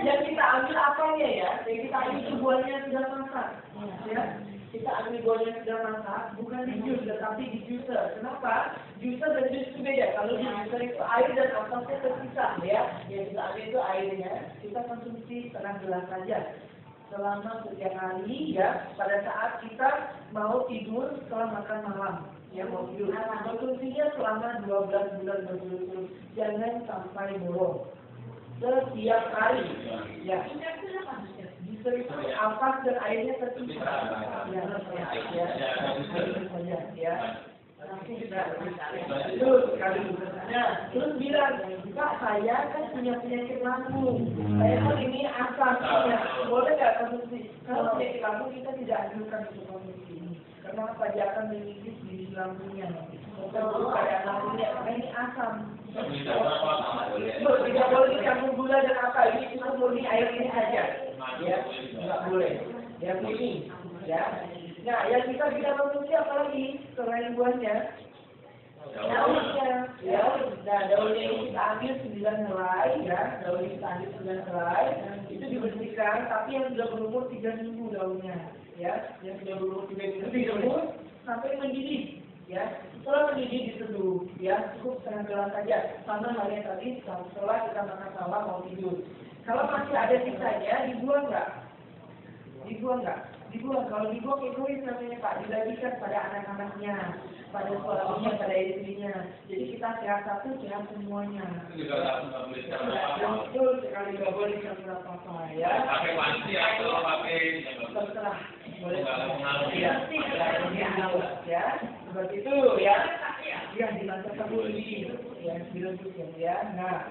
Yang kita ambil apanya ya? Yang kita ambil buahnya sudah masak. Ya. Kita ambil buahnya sudah masak, bukan di jus, tetapi di juicer. Kenapa? Juicer dan jus itu beda. Kalau di juicer itu air dan asapnya terpisah ya. Yang kita ambil itu airnya, kita konsumsi setengah gelas saja. Selama 3 hari ya, pada saat kita mau tidur setelah makan malam. Ya mau tidur. Konsumsinya selama 12 bulan berturut-turut. Jangan sampai bolong. Setiap hari ya. Juicer itu ampas dan airnya terpisah. Ya. Terus bilang, Pak saya kan punya penyakit lambung, saya kan ini asam, boleh nggak konsumsi? Kalau penyakit lambung kita tidak anjurkan untuk konsumsi ini. Kenapa dia akan mengikis di lambungnya? Untuk pada lambungnya, karena ini asam. Tidak boleh dicampur gula dan apa, ini cuma murni air ini saja. Ya, nggak boleh. Yang ini, ya. Nah, yang kita bisa konsumsi apalagi selain buahnya? Daunnya, ya. Nah, daunnya ini kita ambil 9 helai, ya. Daunnya kita ambil 9 helai, itu dibersihkan, tapi yang sudah berumur 3 minggu daunnya, ya. Yang sudah berumur 3 minggu dijemur sampai mendidih, ya. Setelah mendidih diseduh, ya. Cukup setengah gelas saja, sama halnya tadi setelah kita makan malam mau tidur. Kalau masih ada sisanya, dibuang nggak? Dibuang nggak? Dibuang. Kalau dibuang egois namanya Pak, dibagikan pada anak-anaknya, pada suaminya, pada istrinya. Jadi kita sehat satu, sehat semuanya. Itu juga nggak boleh apa-apa. Betul sekali, nggak boleh campur apa-apa, ya. Pakai panci atau pakai Terserah. Boleh. Ya. Ya, seperti itu, ya. Ya, dimasak sabun ini, ya, direbus ya. Nah,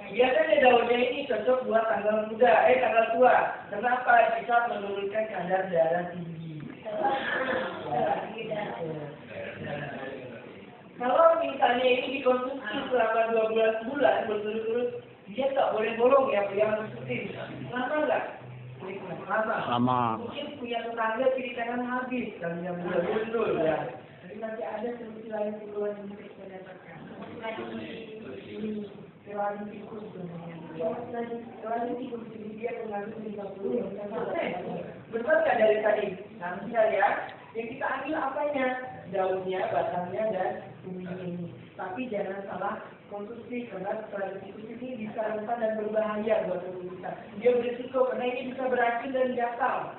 biasanya daunnya ini cocok buat tanggal muda, tanggal tua. Kenapa? Bisa menurunkan kadar darah tinggi. Kalau misalnya ini dikonsumsi selama 12 bulan berturut-turut, dia tak boleh bolong ya, yang seperti lama nggak? Lama. Mungkin punya tetangga kiri kanan habis, kan yang betul ya. Jadi nanti ada solusi lain keluar untuk mendapatkan. Keluaran tikus keluaran tikus ini dia mengandung 50%. Benar nggak dari tadi? Nah, misal ya, yang kita ambil apanya? Daunnya, batangnya, dan kuminya ini. Tapi jangan salah konsumsi karena keluaran tikus ini bisa rentan dan berbahaya buat tubuh kita. Dia berisiko karena ini bisa beracun dan gatal.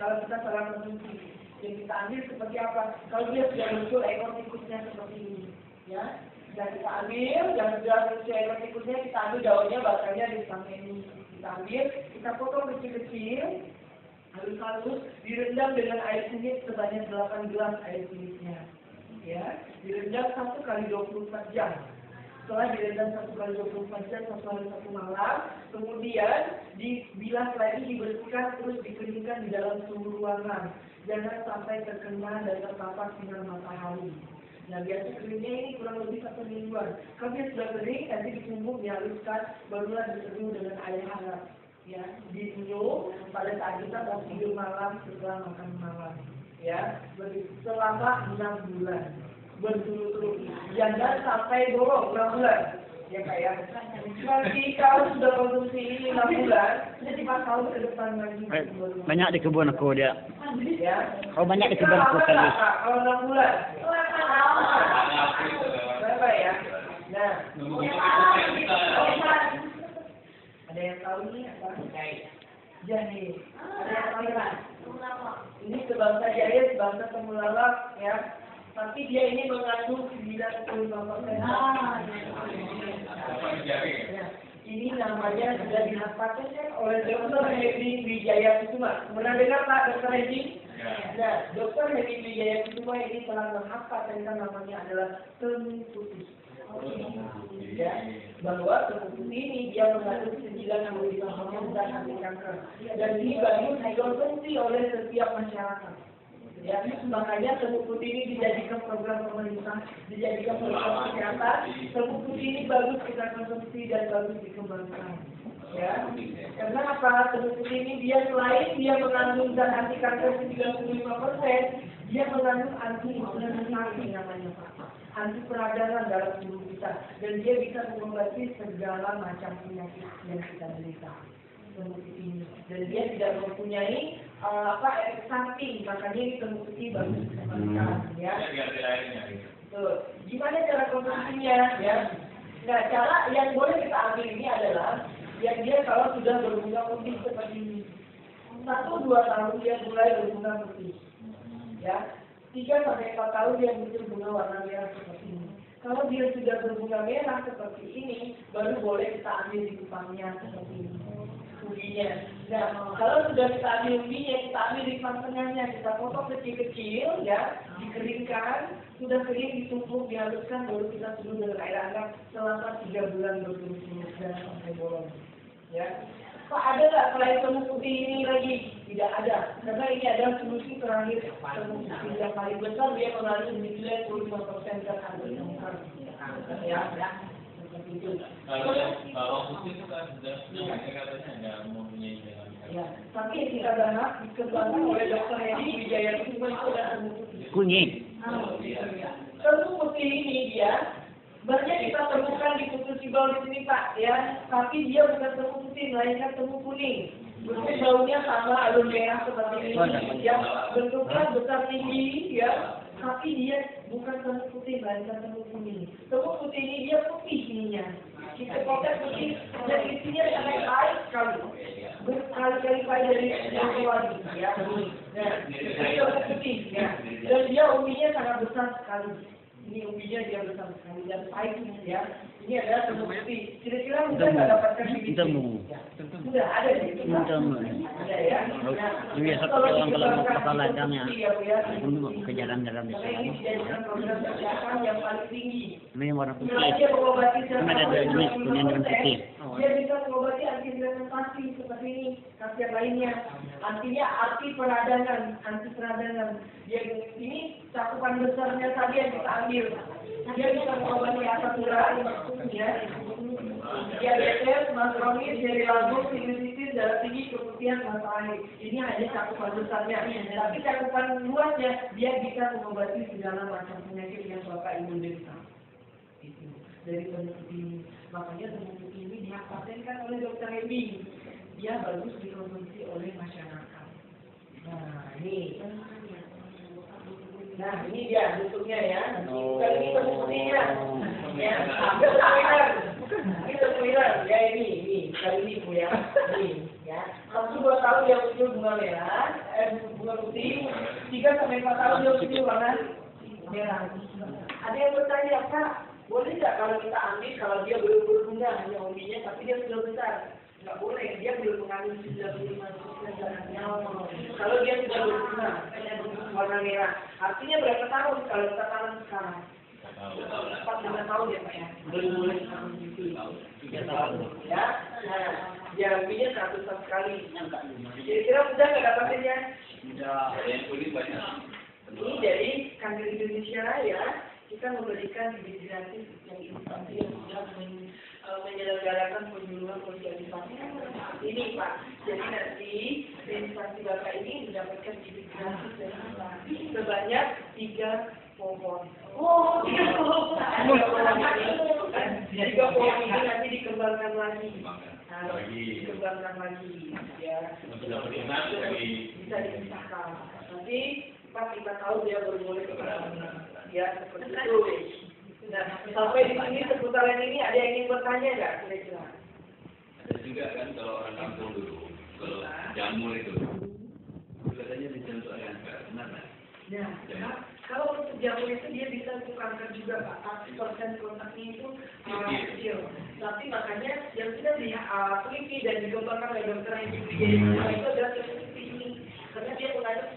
Kalau kita salah konsumsi, yang kita ambil seperti apa? Kalau dia sudah muncul ekor tikusnya seperti ini, ya. Dan kita ambil, dan sudah muncul ekor tikusnya, kita ambil daunnya, batangnya di samping ini. Kita ambil, kita potong kecil-kecil, halus-halus, direndam dengan air kunyit sebanyak 8 gelas air kunyitnya. Ya, direndam 1 kali 24 jam. Setelah direndam 1 kali 24 jam, 1 hari 1 malam, kemudian dibilas lagi, dibersihkan, terus dikeringkan di dalam suhu ruangan. Jangan sampai terkena dan terpapar sinar matahari. Nah, biasa keringnya ini kurang lebih 1 mingguan. Kalau dia sudah kering, nanti ditumbuk, dihaluskan, barulah diseduh dengan air hangat. Ya, diminum pada saat kita mau tidur malam setelah makan malam. Ya, selama 6 bulan berturut-turut. Jangan sampai bolong 6 bulan. Ya kayak nanti kalau sudah konsumsi ini 6 bulan, jadi 4 tahun ke depan lagi. Banyak di kebun aku dia. Ya. Oh, banyak di kebun aku tadi. Kalau 6 bulan. Berapa ya? Nah, ada yang tahu nih apa? Jadi, ada yang tahu kan? Ini sebangsa jahe, sebangsa temulawak, ya. Tapi dia ini mengandung 95%. Ya. Ini namanya sudah dihafalkan oleh Dr. Hedi Wijaya Kusuma. Pernah dengar Pak Dr. Hedi? Nah, Dr. Hedi Wijaya Kusuma ini telah menghafal tentang namanya adalah temu putih. Ya, bahwa temu putih ini dia mengandung 95% zat anti kanker. Dan ini bagus dikonsumsi oleh setiap masyarakat. Ya, makanya temu putih ini dijadikan program pemerintah, dijadikan program kesehatan. Temu putih ini bagus kita konsumsi dan bagus dikembangkan. Ya, karena apa? Temu putih ini dia selain dia mengandung zat anti kanker 95%, dia mengandung anti-inflamasi namanya Pak. Anti peradangan dalam tubuh kita, dan dia bisa mengobati segala macam penyakit yang kita derita. Temu putih ini, dan dia tidak mempunyai efek samping, makanya ini temu putih bagus dikembangkan, ya. Tuh, gimana cara konsumsinya, ya? Nah, cara yang boleh kita ambil ini adalah yang dia kalau sudah berbunga putih seperti ini, 1-2 tahun dia mulai berbunga putih, ya. 3-4 tahun dia muncul bunga warna merah seperti ini. Kalau dia sudah berbunga merah seperti ini, baru boleh kita ambil di kupangnya seperti ini. Ubinya. Nah, kalau sudah kita ambil ubinya, kita ambil di tengahnya, kita potong kecil-kecil, ya, dikeringkan, sudah kering, ditumpuk, dihaluskan, baru kita seduh dengan air hangat selama 3 bulan berturut-turut dan sampai bolong. Ya, Pak, ada nggak selain temu putih ini lagi? Tidak ada, karena ini adalah solusi terakhir temu putih yang paling besar, dia mengandung 95% kandungan. Ya. Kalau yang bawang putih itu kan sudah katanya nggak mempunyai jalan. Ya, tapi yang kita bahas dikembangkan oleh Dr. Hedi Wijaya Kusuma itu adalah temu putih. Kunyit. Temu putih ini dia banyak kita temukan di kutu sibal di sini Pak, ya. Tapi dia bukan temu putih, melainkan temu kuning. Bentuk daunnya sama, alun merah seperti ini. Ya, bentuknya besar tinggi, ya. Tapi dia bukan temu putih, melainkan temu kuning. Temu putih ini dia putih ininya. Kita potret putih dan isinya sangat baik sekali. Berkali-kali baik dari yang lagi, ya. Dia putih, ya. Dan dia umbinya sangat besar sekali. Ini umbinya dia besar sekali dan baik, ya. Ini adalah temu putih. Kira-kira mudah nggak dapatkan bibit? Sudah ada di situ. Ada ya. Ini seperti orang kalau mau ke ladang ya. Ke jalan-jalan di Karena ini dijadikan program kesehatan yang paling tinggi. Ini warna putih. Dia mengobati Ini ada dua jenis, kuning dan putih. Dia bisa mengobati anti-fermentasi seperti ini, khasiat yang lainnya. Artinya arti peradangan, anti peradangan. Dia ini cakupan besarnya tadi yang kita ambil. Dia bisa mengobati asam urat, ya. Diabetes, masromis, nyeri lambung, sinusitis, darah tinggi, keputihan, masalah. Ini hanya cakupan besarnya. Tapi cakupan luasnya, dia bisa mengobati segala macam penyakit yang Bapak Ibu derita. Dari temu putih ini. Makanya temu putih ini dipatenkan oleh Dr. Hedi. Dia bagus dikonsumsi oleh masyarakat. Nah ini dia bentuknya ya. Kali ini temu putihnya. Ya, ini temuiran. Ya ini kali ini Bu ya. Ini ya. Langsung 2 tahun dia muncul bunga merah, bunga putih. 3-4 tahun dia muncul warna merah. Ada yang bertanya, Pak, boleh nggak kalau kita ambil kalau dia belum berbunga hanya umbinya tapi dia sudah besar? Nggak boleh, dia belum mengandung 95% zarannya. Kalau dia sudah berbunga, warna merah. Artinya berapa tahun kalau kita tanam sekarang? 4-5 tahun ya Pak ya? Belum boleh tanam gitu. 3 tahun. Ya, nah, dia umbinya 100 sekali. Kira-kira mudah nggak dapatinnya? Mudah. Yang kulit banyak. Ini jadi Kanker Indonesia ya. Kita memberikan bibit gratis yang instansi yang sudah menyelenggarakan penyuluhan sosialisasi. Ini Pak, jadi nanti instansi Bapak ini mendapatkan bibit gratis dari kita sebanyak 3 pohon. Oh, 3 pohon. 3 pohon ini nanti dikembangkan lagi. Dikembangkan lagi, ya. Bisa dipisahkan. Nanti 4-5 tahun dia baru boleh kembang. Ya, seperti itu. Nah, sampai di sini seputaran ini ada yang ingin bertanya nggak kira-kira? Ada juga kan kalau orang kampung dulu, kalau jamur itu, katanya dicontoh yang benar. Ya, kalau untuk jamur itu dia bisa untuk kanker juga Pak. 1% kontaknya itu kecil. Tapi makanya yang sudah diteliti dan dikembangkan oleh dokter yang itu adalah seperti ini. Karena dia mengandung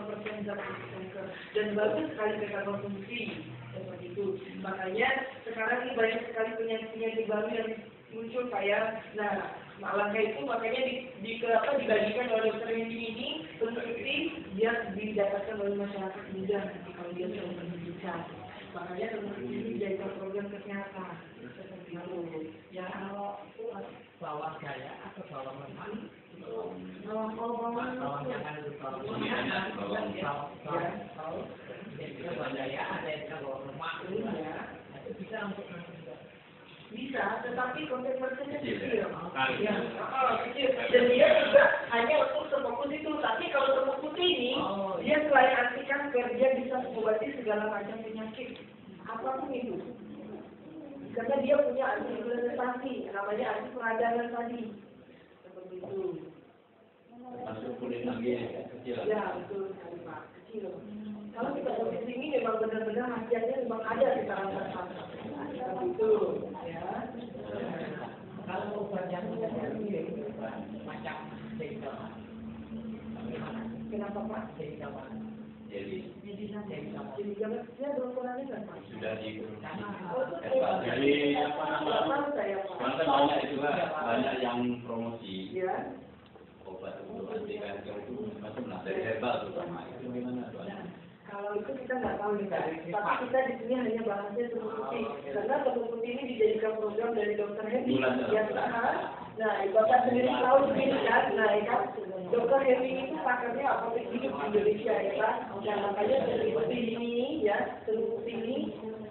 95% zat kanker dan bagus sekali mereka konsumsi seperti itu. Makanya sekarang ini banyak sekali penyakit baru yang muncul kayak, nah langkah itu makanya dibagikan oleh dokter ini terbukti dia didapatkan oleh masyarakat muda nanti kalau dia sudah berbicara. Makanya terbukti ini dijadikan program kesehatan seperti itu. Ya kalau bawah gaya atau bawah memang bisa, tetapi konsentrasinya kecil. Ya, kecil. Dan dia juga hanya untuk sefokus itu. Tapi kalau temu putih ini, dia selain anti kanker, dia bisa mengobati segala macam penyakit. Apapun itu. Karena dia punya anti-inflamasi, namanya anti peradangan tadi. Seperti itu. Masuk kulit lagi kecil. Ya, betul sekali Pak, kecil. Kalau kita di sini memang benar-benar hasilnya memang ada di tangan kita. Itu, ya. Kalau obat yang macam Dejawa. Kenapa Pak? Dejawa. Jadi dia berkurangnya kan Pak? sudah di Jadi apa namanya? saya Pak. banyak itu banyak yang promosi Ya. obat untuk anti kanker itu macam dari herbal terutama itu gimana tuh? Kalau itu kita nggak tahu nih, tapi kita di sini hanya bahasnya tubuh putih. Karena tubuh putih ini dijadikan program dari dokter Hemi yang nah, Bapak sendiri tahu sendiri kan, nah ya kan, dokter Hemi itu pakarnya apotek hidup di Indonesia ya kan. Nah, makanya tubuh putih ini ya, tubuh putih ini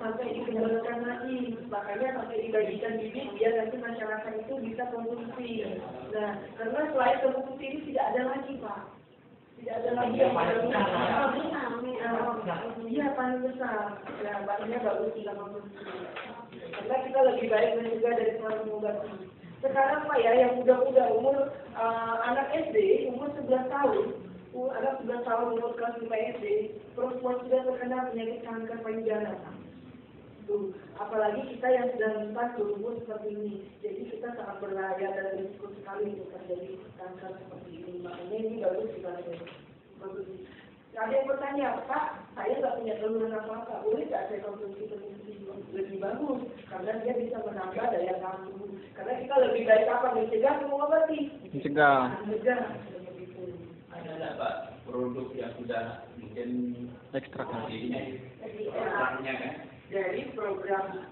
sampai dikembangkan lagi, makanya sampai dibagikan bibit biar nanti masyarakat itu bisa konsumsi. Nah, karena selain tubuh putih ini tidak ada lagi Pak. Tidak ada lagi yang iya paling besar. Ya, bahannya bagus tidak konsumsi. Karena kita lebih baik mencegah daripada mengobati. Sekarang Pak ya, yang muda-muda umur anak SD umur 11 tahun, anak 11 tahun umur kelas 5 SD, perempuan sudah terkena penyakit kanker payudara. Tuh, apalagi kita yang sudah lintas berumur seperti ini, jadi kita sangat berbahaya dan risiko sekali untuk terjadi kanker seperti ini. Makanya ini bagus sekali. Bagus. Ada yang bertanya, Pak, saya nggak punya keluhan apa-apa, boleh nggak saya konsumsi lebih bagus? Karena dia bisa menambah daya tahan tubuh. Karena kita lebih baik apa? Mencegah atau mengobati? Mencegah. Mencegah. Ada nggak Pak produk yang sudah mungkin Ekstrak. ekstraknya kan? Dari program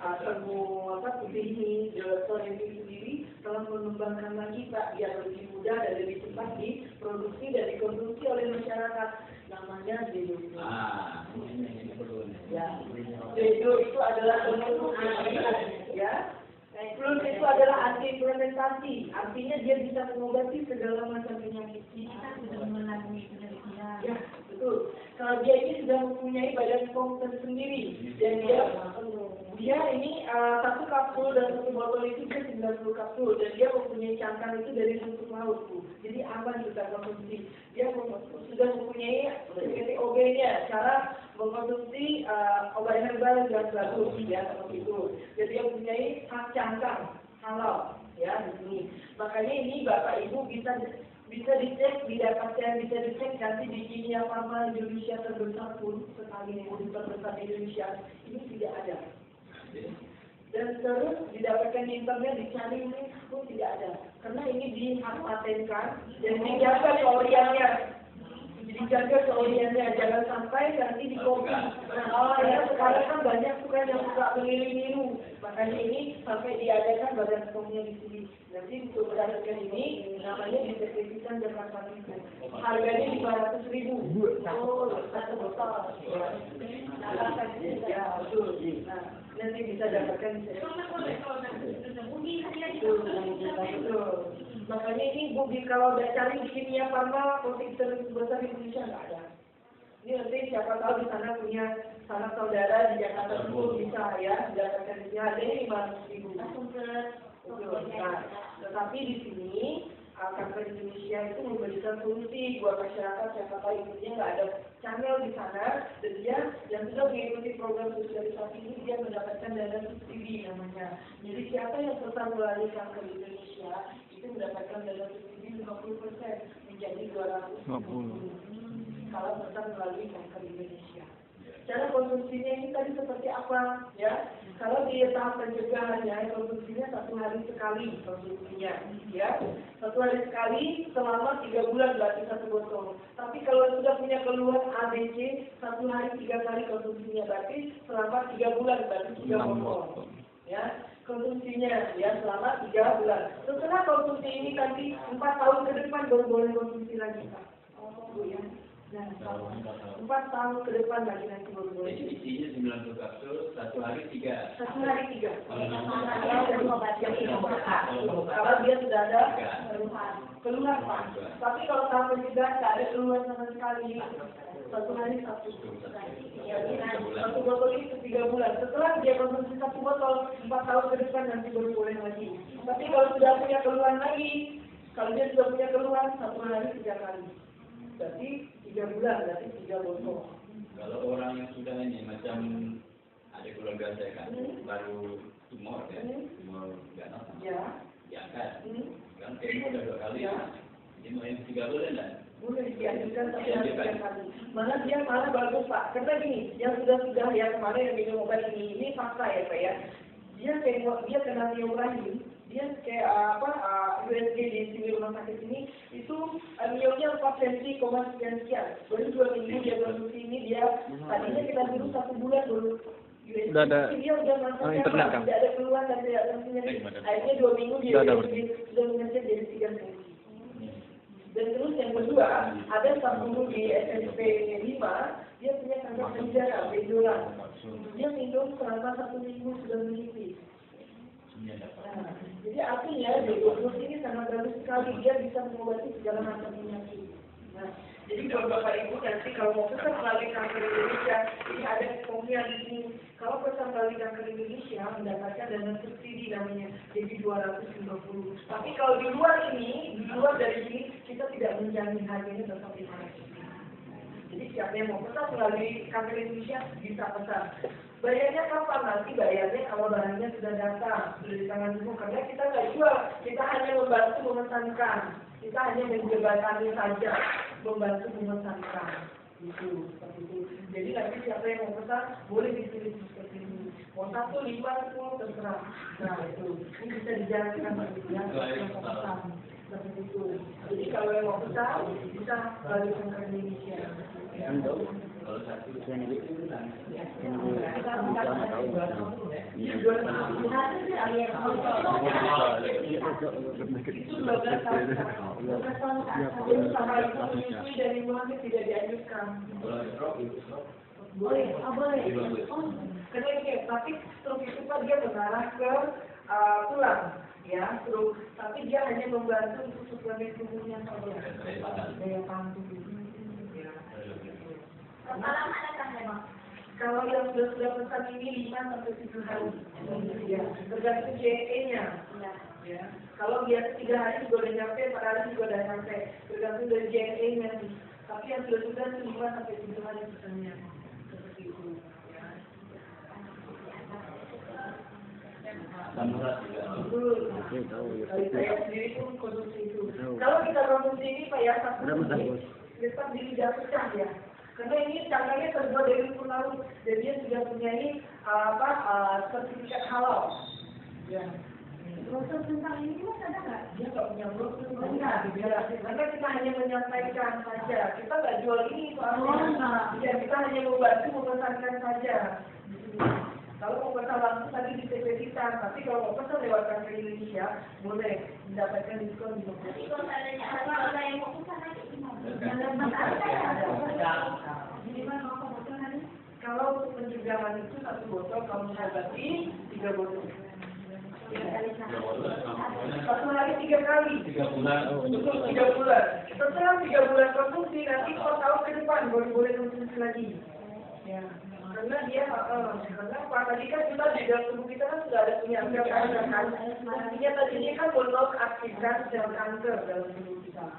putih ini, Dokter Hemi sendiri telah mengembangkan lagi Pak biar lebih mudah dan lebih cepat diproduksi dan dikonsumsi oleh masyarakat. Namanya Dedo. Ini perlu. Ya, Dedo itu adalah ya. Plus itu adalah anti fermentasi, artinya dia bisa mengobati segala macam penyakit. Kita sudah mengalami penelitian. Ya, betul. Kalau dia ini sudah mempunyai badan pom tersendiri dan dia ini satu kapsul dan satu botol itu dia 90 kapsul dan dia mempunyai cangkang itu dari rumput laut Bu. Jadi aman kita konsumsi. Dia sudah mempunyai OB-nya, cara mengkonsumsi obat herbal yang bagus ya seperti itu. Jadi dia mempunyai hak cangkang halal ya di sini. Makanya ini Bapak Ibu bisa dicek, didapatkan, bisa dicek nanti di Kimia Farma Indonesia terbesar pun sekali yang terbesar di Indonesia ini tidak ada. Dan terus didapatkan di internet dicari ini pun tidak ada. Karena ini dipatenkan dan dijaga keoriannya. Dijaga keoriannya, jangan sampai nanti dikopi. Nah, ya sekarang kan banyak suka yang suka meniru-niru. Makanya ini sampai diadakan badan pomnya di sini. Nanti untuk berdasarkan ini namanya disertifikasi Jakarta Timur. Harganya 500.000. Oh, satu botol. Ya, betul. Nah, nanti bisa dapatkan betul. Makanya ini Bu, kalau udah cari di Kimia Farma, apotek terbesar di Indonesia nggak ada. Ini nanti siapa tahu di sana punya sanak saudara di Jakarta Timur bisa ya dapatkan di sini harganya 500.000. Nah, tetapi di sini Kanker Indonesia itu memberikan solusi buat masyarakat siapa tahu ibunya nggak ada channel di sana dan dia yang sudah mengikuti program sosialisasi ini dia mendapatkan dana subsidi namanya. Jadi siapa yang pesan melalui Kanker Indonesia itu mendapatkan dana subsidi 50% menjadi 250 kalau pesan melalui Kanker Indonesia. Cara konsumsinya ini tadi seperti apa ya? Kalau di tahap pencegahannya konsumsinya 1 hari sekali konsumsinya ya. 1 hari sekali selama 3 bulan berarti 1 botol. Tapi kalau sudah punya keluhan ABC 1 hari 3 kali konsumsinya berarti selama 3 bulan berarti 3 botol. Ya, konsumsinya ya selama 3 bulan. Setelah konsumsi ini nanti 4 tahun ke depan baru boleh konsumsi lagi Pak. Ya. Nah, 4 tahun ke depan lagi nanti baru boleh. Jadi isinya 90 kapsul, 1 hari 3. 1 hari 3. Kalau Kalau dia sudah ada keluhan Pak. Tapi kalau tahap pencegahan tidak ada keluhan sama sekali. 1 hari 1. Jadi 1 botol itu 3 bulan. Setelah dia konsumsi 1 botol 4 tahun ke depan nanti baru boleh lagi. Tapi kalau sudah punya keluhan lagi, kalau dia sudah punya keluhan 1 hari 3 kali. Berarti 3 bulan, berarti 3 botol. kalau orang yang sudah ini macam ada keluarga saya kan baru tumor ya, tumor ganas Ya. diangkat. Kan kemo udah 2 kali ya. Ini mau yang 3 bulan kan? Boleh diajukan tapi harus 3 kali. Malah dia malah bagus Pak. Karena gini, yang sudah ya kemarin yang minum obat ini fakta ya Pak ya. Dia kena neuralgi, dia kayak USG di sini rumah sakit ini itu nilainya 4 cm, sekian. Baru 2 minggu dia konsumsi ini dia tadinya kita dulu 1 bulan dulu. USG Udah ada dia udah merasakan internet, Kang? tidak ada keluhan dan tidak ada nyeri. Akhirnya 2 minggu dia Udah ada, sudah mengejar jadi 3 cm. Dan terus yang kedua, ada satu di SMP 5, dia punya kanker payudara, benjolan. Dia minum selama 1 minggu sudah menipis. Nah, jadi artinya Deogus ini sangat bagus sekali, dia bisa mengobati segala macam penyakit. Nah, jadi kalau Bapak Ibu nanti kalau mau pesan melalui Kanker Indonesia, ini ada formnya di sini. Kalau pesan melalui Kanker Indonesia mendapatkan dana subsidi namanya, jadi 250. Tapi kalau di luar ini, di luar dari sini kita tidak menjamin harganya tetap 500. Jadi siapa yang mau pesan melalui Kanker Indonesia bisa pesan. Bayarnya kapan? Nanti bayarnya kalau barangnya sudah datang, sudah di tangan ibu. Karena kita nggak jual, kita hanya membantu memesankan. Kita hanya menjebatani saja, membantu memesankan. Itu, seperti itu. Jadi nanti siapa yang mau pesan, boleh dipilih seperti ini. Mau 1, 5, 10, terserah. Nah itu, ini bisa dijalankan ya, pesan. Seperti itu. Jadi kalau yang mau pesan, bisa melalui Kanker Indonesia. Kalau satu dari mulanya tidak dianjurkan. Boleh. Karena ini, tapi stroke itu kan dia mengarah ke tulang, ya, stroke. Tapi dia hanya membantu untuk suplemen tubuhnya saja, daya tahan tubuh. Kalau yang sudah pesan ini 5 sampai 7 hari, ya, tergantung JE-nya. Ya. Kalau biasa 3 hari juga udah nyampe, 4 hari juga udah nyampe, tergantung dari JE-nya. Tapi yang sudah 5 sampai 7 hari pesannya, seperti itu. Ya. Saya sendiri pun konsumsi itu. Kalau kita konsumsi ini Pak ya, tetap di lidah pecah ya. Karena ini cangkangnya terbuat dari purnaut, dan dia sudah punya sertifikat halal. Ya. Brosur tentang ini mas ada nggak? Dia nggak punya brosur, karena kita hanya menyampaikan saja. Kita nggak jual ini soalnya. Ya, kita hanya membantu memesankan saja. Kalau mau pesan langsung tadi di TP kita, tapi kalau mau pesan lewat Kanker Indonesia, boleh mendapatkan diskon 50%. Tapi kalau seandainya ada yang mau pesan lagi gimana? Kalau untuk pencegahan itu 1 botol, kalau mengobati 3 botol. 1 hari 3 kali. 3 bulan. Untuk 3 bulan. Setelah 3 bulan konsumsi, nanti per tahun ke depan boleh konsumsi lagi. Ya. Karena dia, karena apa? Tadi kan kita di dalam tubuh kita kan sudah ada punya sel kanker kan. Artinya tadinya kan mengaktifkan sel kanker dalam tubuh kita.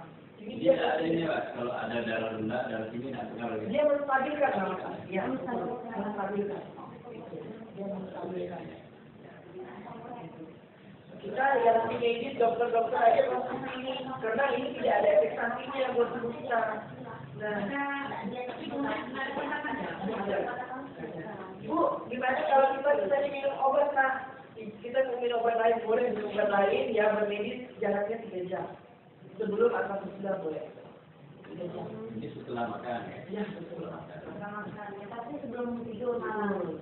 Dia ada ini Pak, kalau ada darah rendah, darah tinggi nanti kalau dia menstabilkan, ya, menstabilkan. Dia menstabilkan. Kita yang ini dokter-dokter aja konsumsi ini, karena ini tidak ada efek sampingnya buat tubuh kita. Nah, Bu, gimana kalau kita bisa minum obat nah? Kita minum obat lain boleh, minum obat lain yang bermedis jaraknya 3 jam. Sebelum atau sesudah boleh. 3 jam. ini setelah makan ya? Ya, setelah makan. Tapi sebelum tidur malam.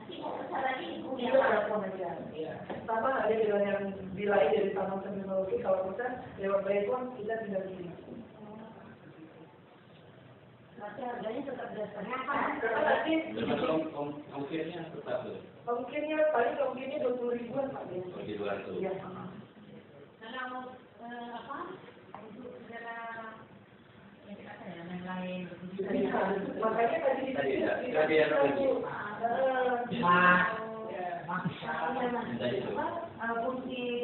Iya, telepon aja. Ya. Sama ada dengan yang lain dari Taman Teknologi, kalau kita lewat telepon kita tidak bisa. Berarti harganya tetap dasarnya Karena nanti ongkirnya tetap tuh. ongkirnya paling ongkirnya 20 ribuan Pak ya. Di luar itu. Iya. kalau untuk segala yang lain. Makanya tadi fungsi itu.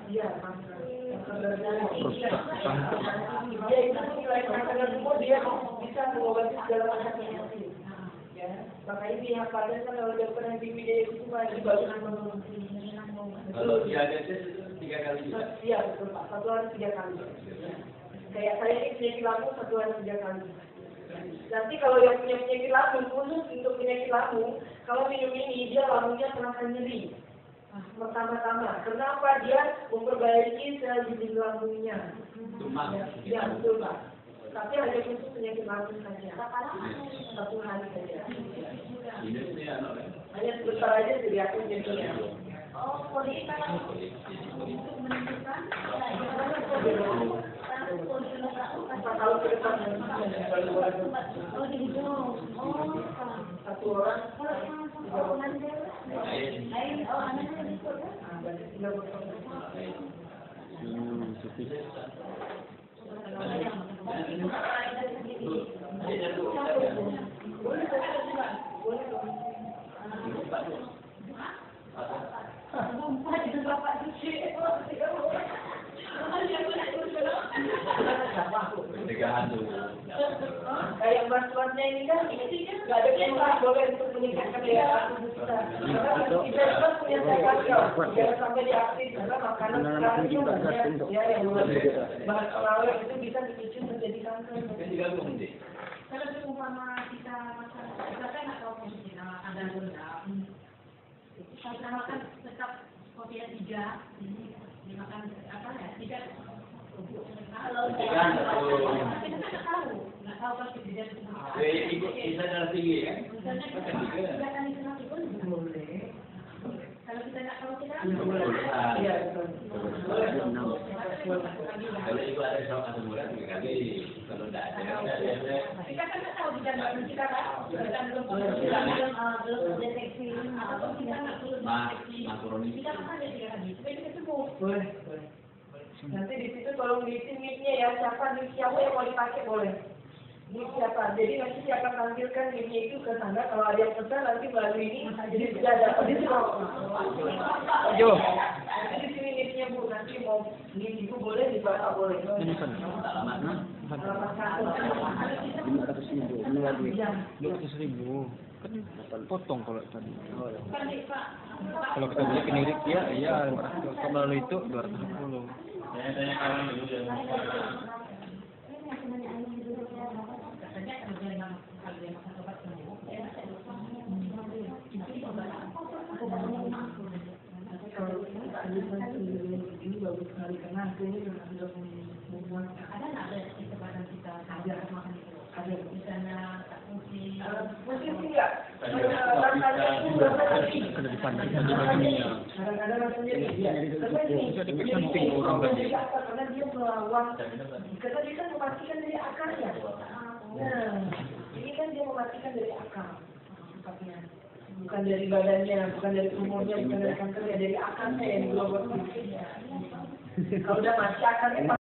Iya, dia bisa mengobati segala macam penyakit. Ya, makanya pihak Padas kan kalau dokter yang BPD itu cuma dibagus Kalau diabetes itu 3 kali juga. Iya, betul Pak. 1 hari 3 kali. Kayak saya ini penyakit lambung 1 hari 3 kali. Nanti kalau yang punya penyakit lambung, khusus untuk penyakit lambung, kalau minum ini dia lambungnya terasa nyeri. Pertama-tama, kenapa dia memperbaiki sel di lambungnya? Ya, betul Pak. Tapi hanya khusus penyakit lambung saja. Satu hari saja. Hanya sebentar aja jadi aku nyerinya. Oh, kondisi untuk menentukan Kalau ke depan oh gitu. Oh, satu orang, lain oh anaknya gitu ya. Pernikahan tuh. Kayak mas-masnya ini kan nggak ada yang boleh untuk meningkatkan daya tahan tubuh kita. Karena kita kan punya sehat ya, jangan sampai diaktif karena makanan sekarang itu banyak ya yang bahan pengawet itu bisa dipicu menjadi kanker. Kan digabung deh. Kalau seumpama kita makan, kita kan nggak tahu kondisi ada rendah. Kalau kita makan tetap kopi 3, ini dimakan apa ya? 3. Kalau kita nggak tahu pasti tidak. Ibu bisa darah tinggi kan? Misalnya kita kan itu nanti pun boleh. Kalau kita nggak tahu kita Iya betul. Kalau ibu ada shock atau murah 3 kali. Kalau tidak ada, kita kan nggak tahu kita nggak kita kan belum deteksi atau kita nggak belum deteksi. makaroni. Kita makan ya 3 kali. Supaya kita sembuh. Boleh. Nanti di situ tolong diisi mic-nya ya, siapa yang mau dipakai boleh. Mic siapa? Jadi nanti siapa tampilkan mic-nya itu ke sana. Kalau ada yang pesan nanti melalui ini, jadi sudah dapat di sini. Jo. Nanti di sini mic-nya Bu, nanti mau mic Ibu boleh dibaca boleh. Alamatnya? Alamat kantor. 500.000. Ini lagi. 200.000. Kan potong kalau tadi. Kalau kita beli ke Nirik ya 500. Kalau melalui itu 210. Saya tanya orang dulu yang Katanya kalau dia makan obat sembuh, dia nggak ada Ini bagus sekali karena hasilnya sudah ada nggak ada kesempatan kita ada makan itu? Ada misalnya tak fungsi. mungkin enggak. Rasanya itu rasanya Kada dipandang di baginya. kadang-kadang rasanya iya. Bisa dipesanting orang tadi. Karena dia melawan. Karena dia kan mematikan dari akarnya. Nah, ini kan dia mematikan dari akar. Sifatnya. Bukan dari badannya, bukan dari tumornya, bukan dari kankernya, dari akarnya yang dibawa. Kalau udah mati akarnya